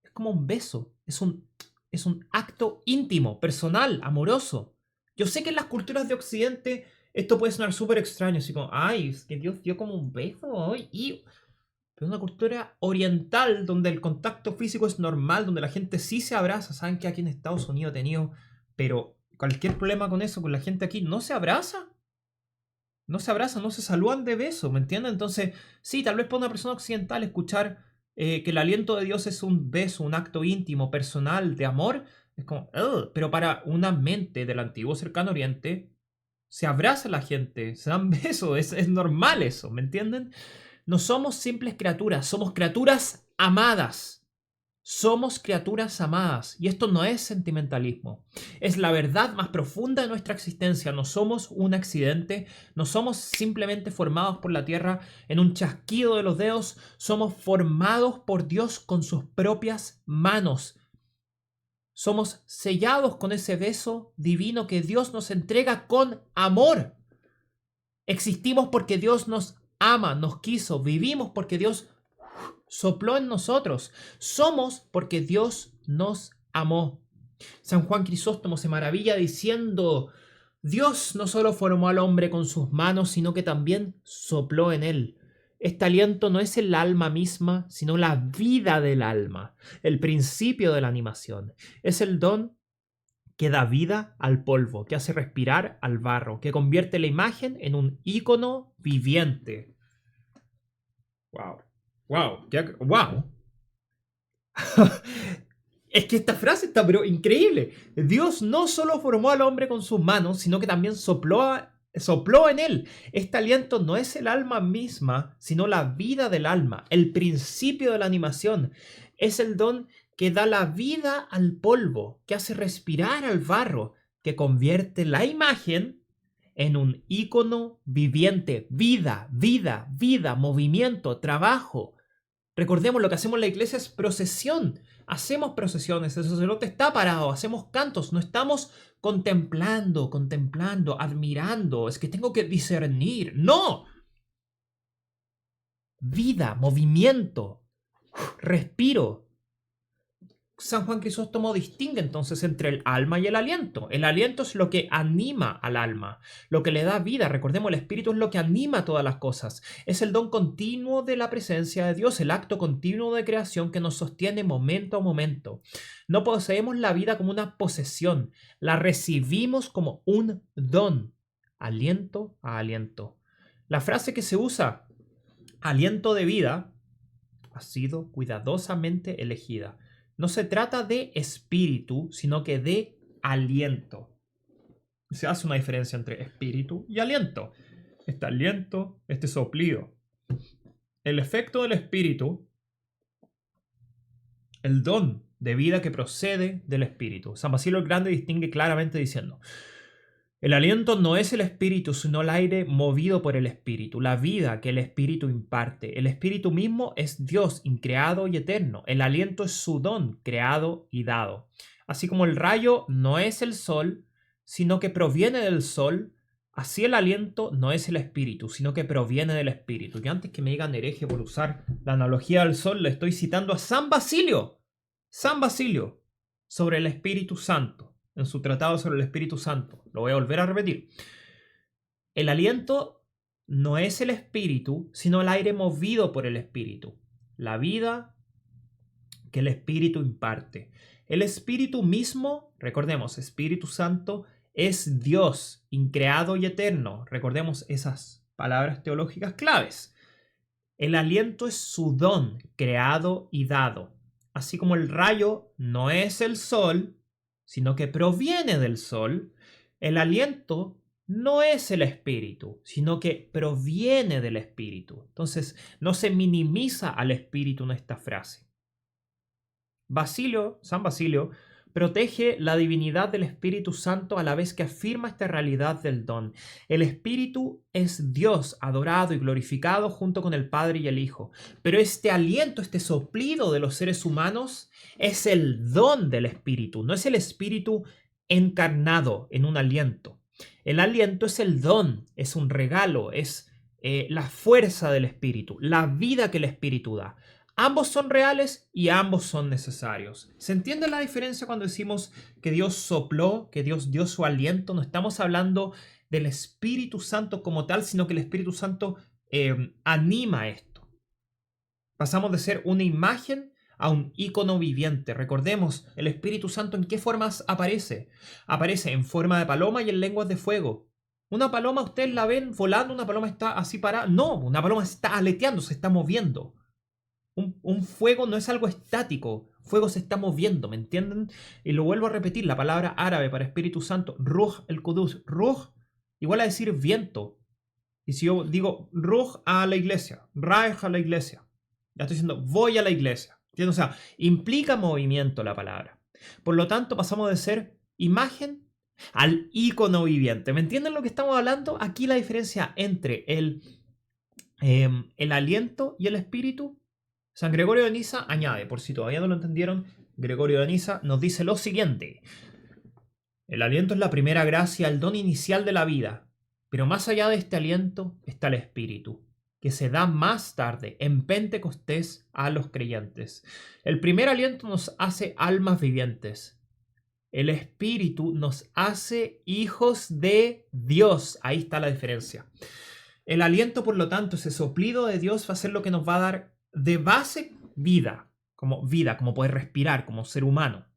es como un beso, es un acto íntimo, personal, amoroso. Yo sé que en las culturas de Occidente esto puede sonar súper extraño, así como, ay, es que Dios dio como un beso hoy. Pero una cultura oriental donde el contacto físico es normal, donde la gente sí se abraza. Saben que aquí en Estados Unidos he tenido, pero cualquier problema con eso, con la gente aquí, no se abraza. No se abrazan, no se saludan de beso, ¿me entienden? Entonces, sí, tal vez para una persona occidental escuchar que el aliento de Dios es un beso, un acto íntimo, personal, de amor, es como, "Ugh". Pero para una mente del antiguo cercano oriente, se abraza la gente, se dan besos, es normal eso, ¿me entienden? No somos simples criaturas, somos criaturas amadas. Somos criaturas amadas y esto no es sentimentalismo, es la verdad más profunda de nuestra existencia. No somos un accidente, no somos simplemente formados por la tierra en un chasquido de los dedos, somos formados por Dios con sus propias manos. Somos sellados con ese beso divino que Dios nos entrega con amor. Existimos porque Dios nos ama, nos quiso, vivimos porque Dios sopló en nosotros. Somos porque Dios nos amó. San Juan Crisóstomo se maravilla diciendo, Dios no solo formó al hombre con sus manos, sino que también sopló en él. Este aliento no es el alma misma, sino la vida del alma, el principio de la animación. Es el don que da vida al polvo, que hace respirar al barro, que convierte la imagen en un ícono viviente. Wow. Wow. Wow. Es que esta frase está pero increíble. Dios no solo formó al hombre con sus manos, sino que también sopló en él. Este aliento no es el alma misma, sino la vida del alma, el principio de la animación. Es el don que da la vida al polvo, que hace respirar al barro, que convierte la imagen en un ícono viviente. Vida, vida, vida, movimiento, trabajo. Recordemos, lo que hacemos en la iglesia es procesión. Hacemos procesiones, el sacerdote está parado, hacemos cantos, no estamos contemplando, admirando, es que tengo que discernir. ¡No! Vida, movimiento, respiro. San Juan Crisóstomo distingue entonces entre el alma y el aliento. El aliento es lo que anima al alma, lo que le da vida. Recordemos, el espíritu es lo que anima todas las cosas. Es el don continuo de la presencia de Dios, el acto continuo de creación que nos sostiene momento a momento. No poseemos la vida como una posesión, la recibimos como un don, aliento a aliento. La frase que se usa, aliento de vida, ha sido cuidadosamente elegida. No se trata de espíritu, sino que de aliento. Se hace una diferencia entre espíritu y aliento. Este aliento, este soplido. El efecto del espíritu, el don de vida que procede del espíritu. San Basilio el Grande distingue claramente diciendo, el aliento no es el espíritu, sino el aire movido por el espíritu, la vida que el espíritu imparte. El espíritu mismo es Dios, increado y eterno. El aliento es su don, creado y dado. Así como el rayo no es el sol, sino que proviene del sol, así el aliento no es el espíritu, sino que proviene del espíritu. Y antes que me digan hereje por usar la analogía del sol, le estoy citando a San Basilio sobre el Espíritu Santo. En su tratado sobre el Espíritu Santo. Lo voy a volver a repetir. El aliento no es el espíritu, sino el aire movido por el espíritu. La vida que el espíritu imparte. El espíritu mismo, recordemos, Espíritu Santo, es Dios, increado y eterno. Recordemos esas palabras teológicas claves. El aliento es su don, creado y dado. Así como el rayo no es el sol, sino que proviene del sol, el aliento no es el espíritu, sino que proviene del espíritu. Entonces, no se minimiza al espíritu en esta frase. San Basilio, protege la divinidad del Espíritu Santo a la vez que afirma esta realidad del don. El Espíritu es Dios adorado y glorificado junto con el Padre y el Hijo. Pero este aliento, este soplido de los seres humanos es el don del Espíritu, no es el Espíritu encarnado en un aliento. El aliento es el don, es un regalo, es la fuerza del Espíritu, la vida que el Espíritu da. Ambos son reales y ambos son necesarios. ¿Se entiende la diferencia cuando decimos que Dios sopló, que Dios dio su aliento? No estamos hablando del Espíritu Santo como tal, sino que el Espíritu Santo anima esto. Pasamos de ser una imagen a un ícono viviente. Recordemos, el Espíritu Santo, ¿en qué formas aparece? Aparece en forma de paloma y en lenguas de fuego. Una paloma, ustedes la ven volando, una paloma está así parada. No, una paloma está aleteando, se está moviendo. Un fuego no es algo estático, fuego se está moviendo, ¿me entienden? Y lo vuelvo a repetir, la palabra árabe para Espíritu Santo, Ruh el Qudus, Ruh igual a decir viento. Y si yo digo Ruh a la iglesia, Raih a la iglesia, ya estoy diciendo voy a la iglesia, ¿entienden? O sea, implica movimiento la palabra. Por lo tanto, pasamos de ser imagen al ícono viviente. ¿Me entienden lo que estamos hablando? Aquí la diferencia entre el aliento y el espíritu. San Gregorio de Niza añade, por si todavía no lo entendieron, Gregorio de Niza nos dice lo siguiente. El aliento es la primera gracia, el don inicial de la vida, pero más allá de este aliento está el espíritu, que se da más tarde, en Pentecostés, a los creyentes. El primer aliento nos hace almas vivientes. El espíritu nos hace hijos de Dios. Ahí está la diferencia. El aliento, por lo tanto, ese soplido de Dios va a ser lo que nos va a dar de base vida, como poder respirar, como ser humano.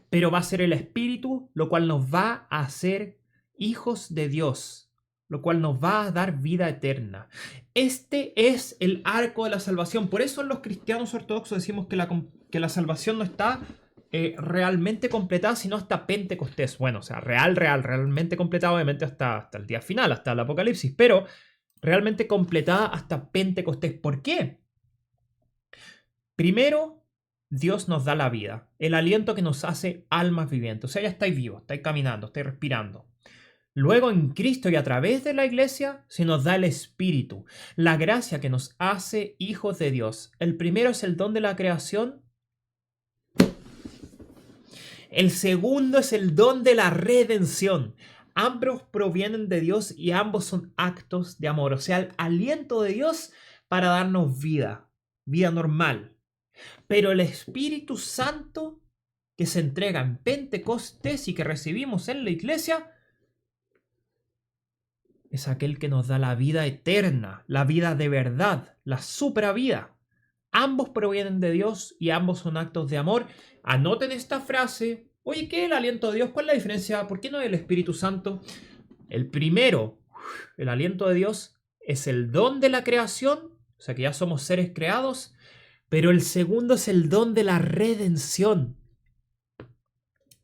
Pero va a ser el Espíritu lo cual nos va a hacer hijos de Dios, lo cual nos va a dar vida eterna. Este es el arco de la salvación. Por eso en los cristianos ortodoxos decimos que la salvación no está realmente completada, sino hasta Pentecostés. Bueno, o sea, realmente completada obviamente hasta el día final, hasta el Apocalipsis, pero realmente completada hasta Pentecostés. ¿Por qué? Primero, Dios nos da la vida, el aliento que nos hace almas vivientes. O sea, ya estáis vivos, estáis caminando, estáis respirando. Luego, en Cristo y a través de la iglesia, se nos da el Espíritu, la gracia que nos hace hijos de Dios. El primero es el don de la creación. El segundo es el don de la redención. Ambos provienen de Dios y ambos son actos de amor. O sea, el aliento de Dios para darnos vida, vida normal. Pero el Espíritu Santo que se entrega en Pentecostés y que recibimos en la iglesia es aquel que nos da la vida eterna, la vida de verdad, la supravida. Ambos provienen de Dios y ambos son actos de amor. Anoten esta frase. Oye, ¿qué es el aliento de Dios? ¿Cuál es la diferencia? ¿Por qué no es el Espíritu Santo? El primero, el aliento de Dios, es el don de la creación, o sea que ya somos seres creados. Pero el segundo es el don de la redención.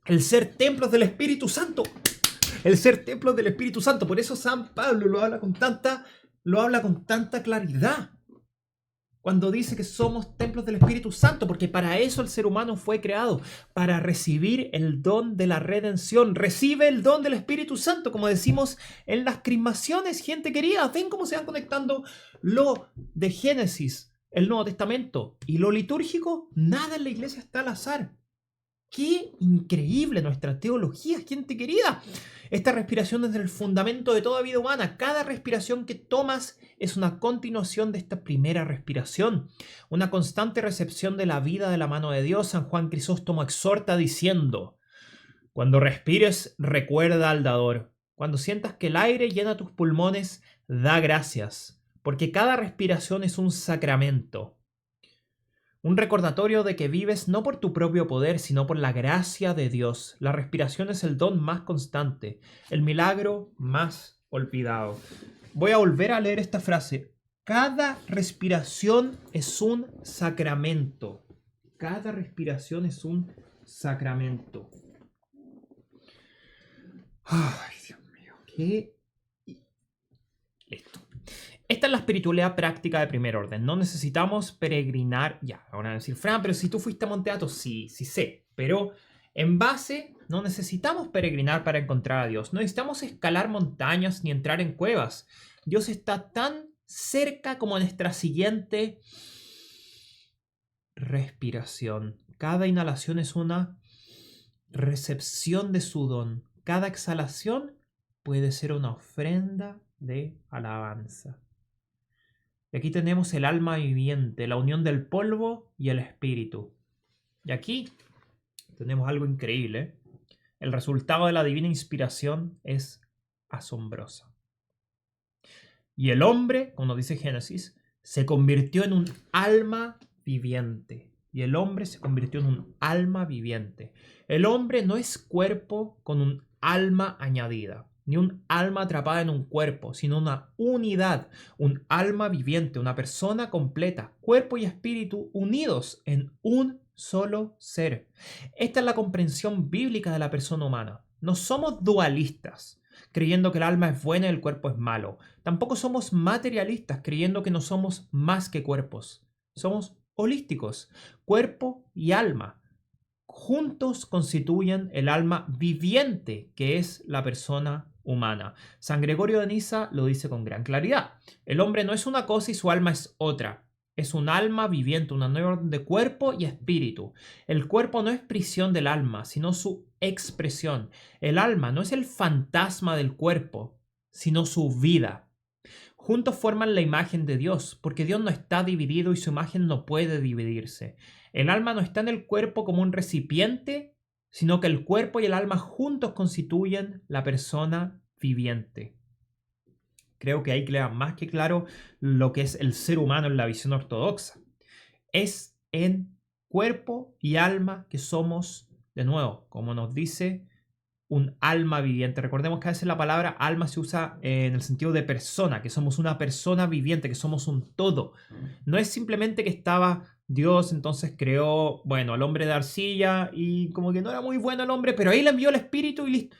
El ser templos del Espíritu Santo. El ser templos del Espíritu Santo. Por eso San Pablo lo habla con tanta claridad. Cuando dice que somos templos del Espíritu Santo. Porque para eso el ser humano fue creado. Para recibir el don de la redención. Recibe el don del Espíritu Santo. Como decimos en las crismaciones, gente querida. Ven cómo se van conectando lo de Génesis, el Nuevo Testamento y lo litúrgico. Nada en la iglesia está al azar. ¡Qué increíble nuestra teología, gente querida! Esta respiración es el fundamento de toda vida humana. Cada respiración que tomas es una continuación de esta primera respiración. Una constante recepción de la vida de la mano de Dios. San Juan Crisóstomo exhorta diciendo: cuando respires, recuerda al dador. Cuando sientas que el aire llena tus pulmones, da gracias, porque cada respiración es un sacramento. Un recordatorio de que vives no por tu propio poder, sino por la gracia de Dios. La respiración es el don más constante, el milagro más olvidado. Voy a volver a leer esta frase. Cada respiración es un sacramento. Cada respiración es un sacramento. Ay, Dios mío. ¿Qué? Listo. Esta es la espiritualidad práctica de primer orden. No necesitamos peregrinar. Ya, ahora decir, Fran, pero si tú fuiste a Monte Athos, sí sé. Pero en base, no necesitamos peregrinar para encontrar a Dios. No necesitamos escalar montañas ni entrar en cuevas. Dios está tan cerca como nuestra siguiente respiración. Cada inhalación es una recepción de su don. Cada exhalación puede ser una ofrenda de alabanza. Y aquí tenemos el alma viviente, la unión del polvo y el espíritu. Y aquí tenemos algo increíble. El resultado de la divina inspiración es asombroso. Y el hombre, como dice Génesis, se convirtió en un alma viviente. Y el hombre se convirtió en un alma viviente. El hombre no es cuerpo con un alma añadida, ni un alma atrapada en un cuerpo, sino una unidad, un alma viviente, una persona completa, cuerpo y espíritu unidos en un solo ser. Esta es la comprensión bíblica de la persona humana. No somos dualistas, creyendo que el alma es buena y el cuerpo es malo. Tampoco somos materialistas, creyendo que no somos más que cuerpos. Somos holísticos, cuerpo y alma. Juntos constituyen el alma viviente que es la persona humana. San Gregorio de Niza lo dice con gran claridad. El hombre no es una cosa y su alma es otra. Es un alma viviente, una nueva orden de cuerpo y espíritu. El cuerpo no es prisión del alma, sino su expresión. El alma no es el fantasma del cuerpo, sino su vida. Juntos forman la imagen de Dios, porque Dios no está dividido y su imagen no puede dividirse. El alma no está en el cuerpo como un recipiente, sino que el cuerpo y el alma juntos constituyen la persona viviente. Creo que ahí queda más que claro lo que es el ser humano en la visión ortodoxa. Es en cuerpo y alma que somos, de nuevo, como nos dice, un alma viviente. Recordemos que a veces la palabra alma se usa en el sentido de persona, que somos una persona viviente, que somos un todo. No es simplemente que estaba Dios, entonces creó, bueno, al hombre de arcilla y como que no era muy bueno el hombre, pero ahí le envió el espíritu y listo.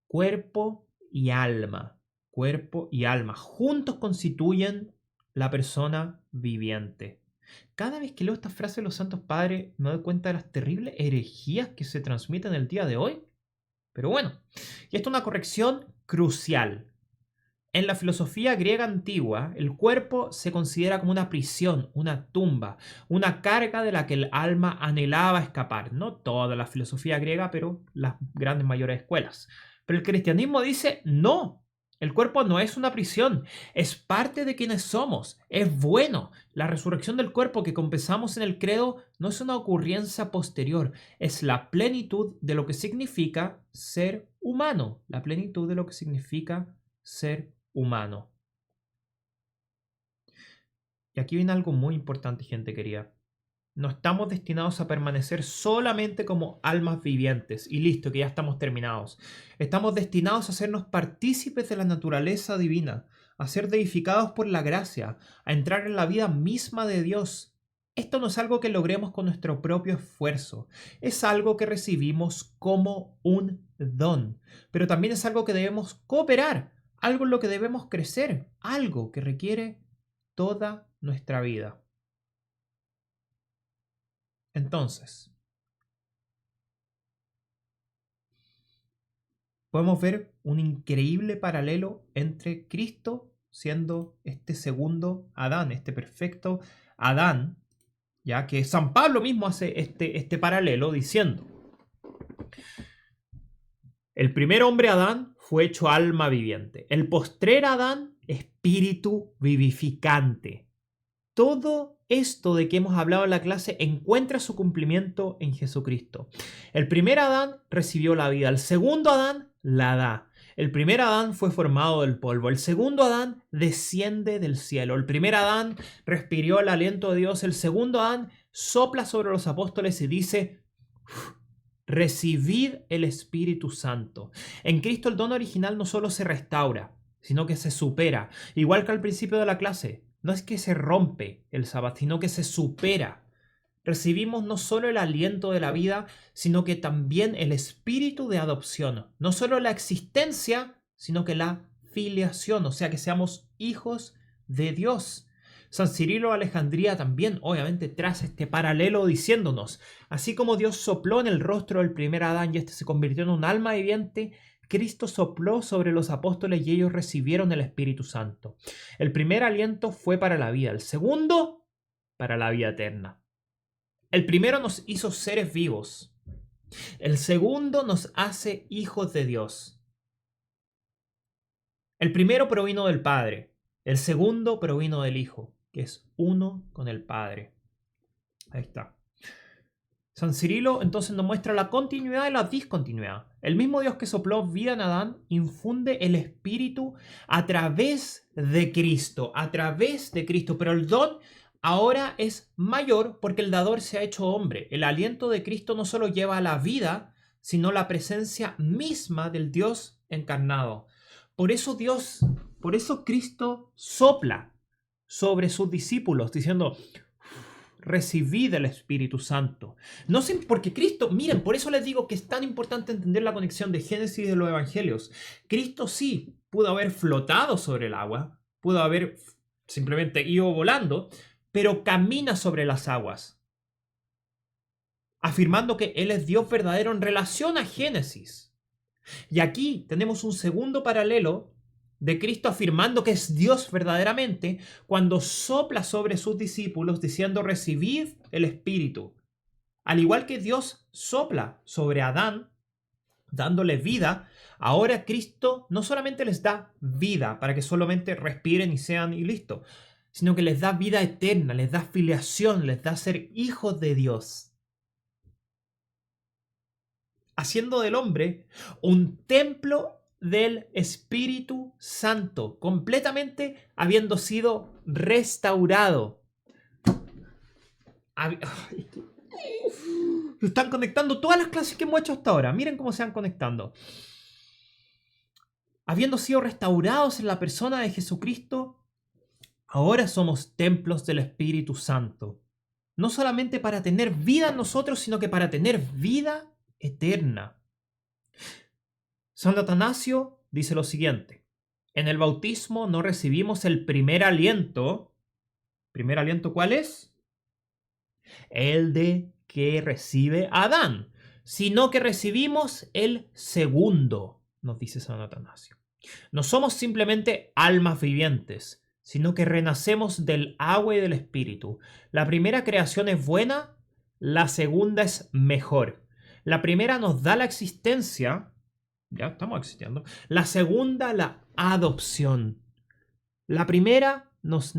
Cuerpo y alma. Cuerpo y alma. Juntos constituyen la persona viviente. Cada vez que leo estas frases de los Santos Padres me doy cuenta de las terribles herejías que se transmiten el día de hoy. Pero bueno, y esto es una corrección crucial. En la filosofía griega antigua, el cuerpo se considera como una prisión, una tumba, una carga de la que el alma anhelaba escapar. No toda la filosofía griega, pero las grandes mayores escuelas. Pero el cristianismo dice, no, el cuerpo no es una prisión, es parte de quienes somos, es bueno. La resurrección del cuerpo que confesamos en el credo no es una ocurrencia posterior, es la plenitud de lo que significa ser humano, la plenitud de lo que significa ser humano. Y aquí viene algo muy importante, gente querida. No estamos destinados a permanecer solamente como almas vivientes y listo, que ya estamos terminados. Estamos destinados a hacernos partícipes de la naturaleza divina, a ser deificados por la gracia, a entrar en la vida misma de Dios. Esto no es algo que logremos con nuestro propio esfuerzo, es algo que recibimos como un don, pero también es algo que debemos cooperar, algo en lo que debemos crecer, algo que requiere toda nuestra vida. Entonces, podemos ver un increíble paralelo entre Cristo siendo este segundo Adán, este perfecto Adán, ya que San Pablo mismo hace este paralelo diciendo, el primer hombre Adán fue hecho alma viviente, el postrer Adán espíritu vivificante. Todo esto de que hemos hablado en la clase encuentra su cumplimiento en Jesucristo. El primer Adán recibió la vida, el segundo Adán la da. El primer Adán fue formado del polvo. El segundo Adán desciende del cielo. El primer Adán respiró el aliento de Dios. El segundo Adán sopla sobre los apóstoles y dice: recibid el Espíritu Santo. En Cristo el don original no solo se restaura, sino que se supera. Igual que al principio de la clase, no es que se rompe el sábado, sino que se supera. Recibimos no solo el aliento de la vida, sino que también el espíritu de adopción. No solo la existencia, sino que la filiación, o sea, que seamos hijos de Dios. San Cirilo de Alejandría también, obviamente, traza este paralelo diciéndonos: así como Dios sopló en el rostro del primer Adán y este se convirtió en un alma viviente, Cristo sopló sobre los apóstoles y ellos recibieron el Espíritu Santo. El primer aliento fue para la vida, el segundo para la vida eterna. El primero nos hizo seres vivos. El segundo nos hace hijos de Dios. El primero provino del Padre. El segundo provino del Hijo, que es uno con el Padre. Ahí está. San Cirilo entonces nos muestra la continuidad y la discontinuidad. El mismo Dios que sopló vida en Adán infunde el Espíritu a través de Cristo. A través de Cristo. Pero el don ahora es mayor porque el dador se ha hecho hombre. El aliento de Cristo no solo lleva a la vida, sino la presencia misma del Dios encarnado. Por eso Cristo sopla sobre sus discípulos diciendo: recibid el Espíritu Santo. No sé, porque Cristo, miren, por eso les digo que es tan importante entender la conexión de Génesis y de los Evangelios. Cristo sí pudo haber flotado sobre el agua, pudo haber simplemente ido volando, pero camina sobre las aguas, afirmando que Él es Dios verdadero en relación a Génesis. Y aquí tenemos un segundo paralelo de Cristo afirmando que es Dios verdaderamente cuando sopla sobre sus discípulos diciendo: recibid el Espíritu. Al igual que Dios sopla sobre Adán dándole vida, ahora Cristo no solamente les da vida para que solamente respiren y sean y listo, sino que les da vida eterna, les da filiación, les da ser hijos de Dios, haciendo del hombre un templo del Espíritu Santo, completamente habiendo sido restaurado. Están conectando todas las clases que hemos hecho hasta ahora. Miren cómo se van conectando. Habiendo sido restaurados en la persona de Jesucristo, ahora somos templos del Espíritu Santo. No solamente para tener vida en nosotros, sino que para tener vida eterna. San Atanasio dice lo siguiente: en el bautismo no recibimos el primer aliento. ¿Primer aliento cuál es? El de que recibe Adán, sino que recibimos el segundo, nos dice San Atanasio. No somos simplemente almas vivientes, sino que renacemos del agua y del espíritu. La primera creación es buena, la segunda es mejor. La primera nos da la existencia, ya estamos existiendo. La segunda, la adopción. La primera nos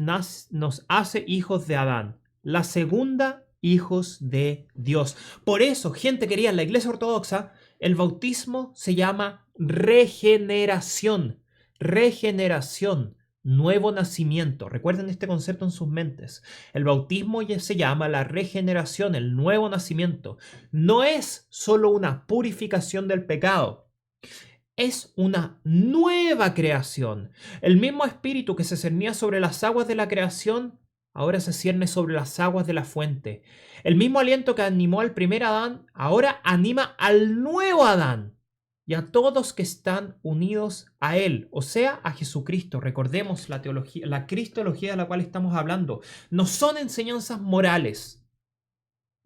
hace hijos de Adán. La segunda, hijos de Dios. Por eso, gente querida, en la Iglesia Ortodoxa, el bautismo se llama regeneración. Regeneración, nuevo nacimiento. Recuerden este concepto en sus mentes. El bautismo ya se llama la regeneración, el nuevo nacimiento. No es solo una purificación del pecado. Es una nueva creación. El mismo espíritu que se cernía sobre las aguas de la creación, ahora se cierne sobre las aguas de la fuente. El mismo aliento que animó al primer Adán, ahora anima al nuevo Adán y a todos que están unidos a él, o sea, a Jesucristo. Recordemos la teología, la cristología de la cual estamos hablando. No son enseñanzas morales.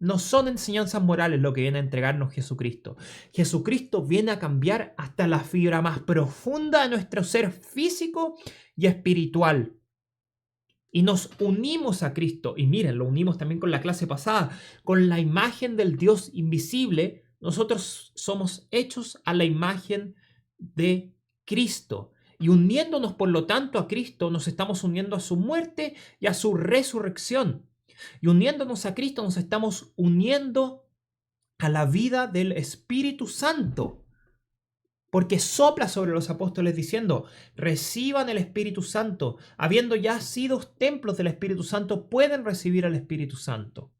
No son enseñanzas morales lo que viene a entregarnos Jesucristo. Jesucristo viene a cambiar hasta la fibra más profunda de nuestro ser físico y espiritual. Y nos unimos a Cristo. Y miren, lo unimos también con la clase pasada. Con la imagen del Dios invisible, nosotros somos hechos a la imagen de Cristo. Y uniéndonos, por lo tanto, a Cristo, nos estamos uniendo a su muerte y a su resurrección. Y uniéndonos a Cristo nos estamos uniendo a la vida del Espíritu Santo. porque sopla sobre los apóstoles diciendo, reciban el Espíritu Santo. Habiendo ya sido templos del Espíritu Santo, pueden recibir al Espíritu Santo.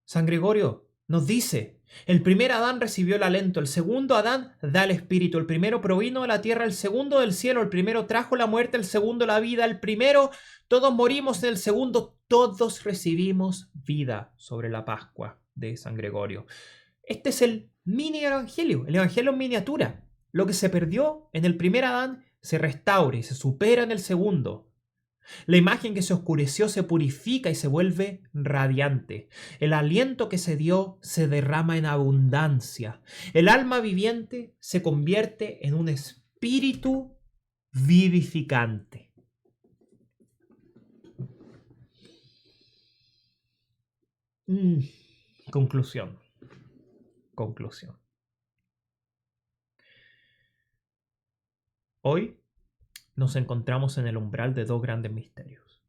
San Gregorio nos dice, el primer Adán recibió el aliento, el segundo Adán da el Espíritu, el primero provino de la tierra, el segundo del cielo, el primero trajo la muerte, el segundo la vida, el primero todos morimos, en el segundo todos recibimos vida sobre la Pascua de San Gregorio. Este es el mini evangelio, el evangelio en miniatura. Lo que se perdió en el primer Adán se restaura y se supera en el segundo. La imagen que se oscureció se purifica y se vuelve radiante. El aliento que se dio se derrama en abundancia. El alma viviente se convierte en un espíritu vivificante. Conclusión. Hoy nos encontramos en el umbral de dos grandes misterios: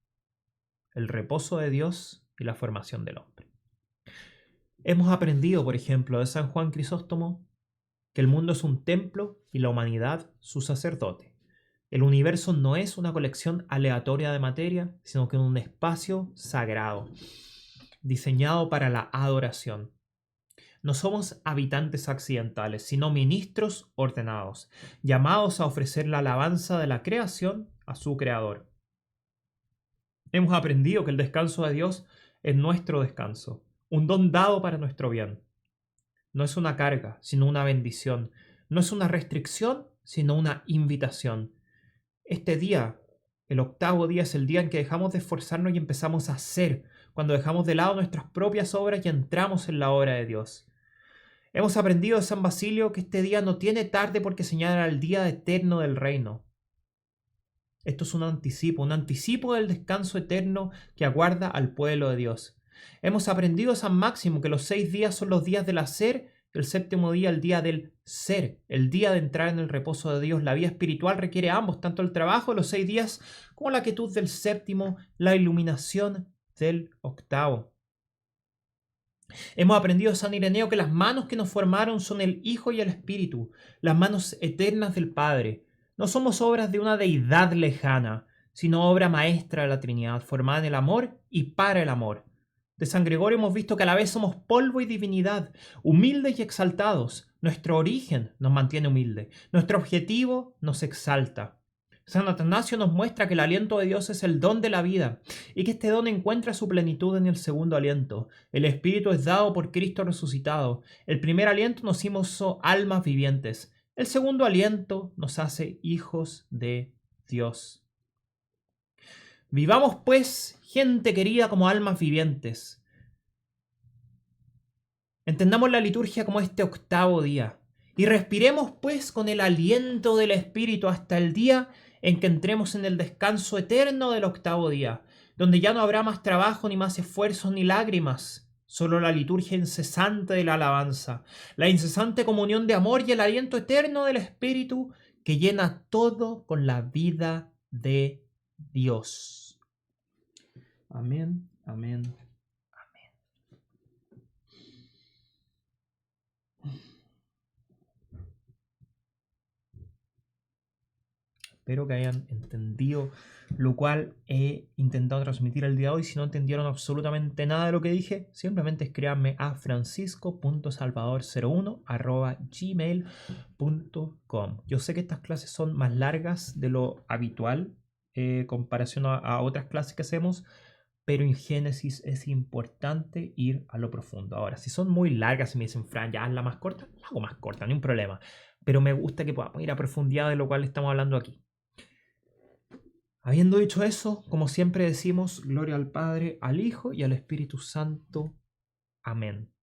el reposo de Dios y la formación del hombre. Hemos aprendido, por ejemplo, de San Juan Crisóstomo, que el mundo es un templo y la humanidad su sacerdote. El universo no es una colección aleatoria de materia, sino que es un espacio sagrado, diseñado para la adoración. No somos habitantes accidentales, sino ministros ordenados, llamados a ofrecer la alabanza de la creación a su creador. Hemos aprendido que el descanso de Dios es nuestro descanso, un don dado para nuestro bien. No es una carga, sino una bendición. No es una restricción, sino una invitación. Este día, el octavo día, es el día en que dejamos de esforzarnos y empezamos a hacer, cuando dejamos de lado nuestras propias obras y entramos en la obra de Dios. Hemos aprendido de San Basilio que este día no tiene tarde porque señala el día eterno del reino. Esto es un anticipo del descanso eterno que aguarda al pueblo de Dios. Hemos aprendido de San Máximo que los 6 días son los días del hacer y el séptimo día el día del ser, el día de entrar en el reposo de Dios. La vida espiritual requiere ambos, tanto el trabajo de los 6 días como la quietud del séptimo, la iluminación del octavo. Hemos aprendido de San Ireneo que las manos que nos formaron son el Hijo y el Espíritu, las manos eternas del Padre. No somos obras de una deidad lejana, sino obra maestra de la Trinidad, formada en el amor y para el amor. De San Gregorio hemos visto que a la vez somos polvo y divinidad, humildes y exaltados. Nuestro origen nos mantiene humilde, nuestro objetivo nos exalta. San Atanasio nos muestra que el aliento de Dios es el don de la vida y que este don encuentra su plenitud en el segundo aliento. El Espíritu es dado por Cristo resucitado. El primer aliento nos hizo almas vivientes. El segundo aliento nos hace hijos de Dios. Vivamos pues, gente querida, como almas vivientes. Entendamos la liturgia como este octavo día y respiremos pues con el aliento del Espíritu hasta el día en que entremos en el descanso eterno del octavo día, donde ya no habrá más trabajo, ni más esfuerzos, ni lágrimas, solo la liturgia incesante de la alabanza, la incesante comunión de amor y el aliento eterno del Espíritu que llena todo con la vida de Dios. Amén, amén. Espero que hayan entendido lo cual he intentado transmitir el día de hoy. Si no entendieron absolutamente nada de lo que dije, simplemente escríbanme a francisco.salvador01@gmail.com. Yo sé que estas clases son más largas de lo habitual en comparación a otras clases que hacemos, pero en Génesis es importante ir a lo profundo. Ahora, si son muy largas y me dicen, Fran, ya hazla más corta, la hago más corta, no hay un problema. Pero me gusta que podamos ir a profundidad de lo cual estamos hablando aquí. Habiendo dicho eso, como siempre decimos, gloria al Padre, al Hijo y al Espíritu Santo. Amén.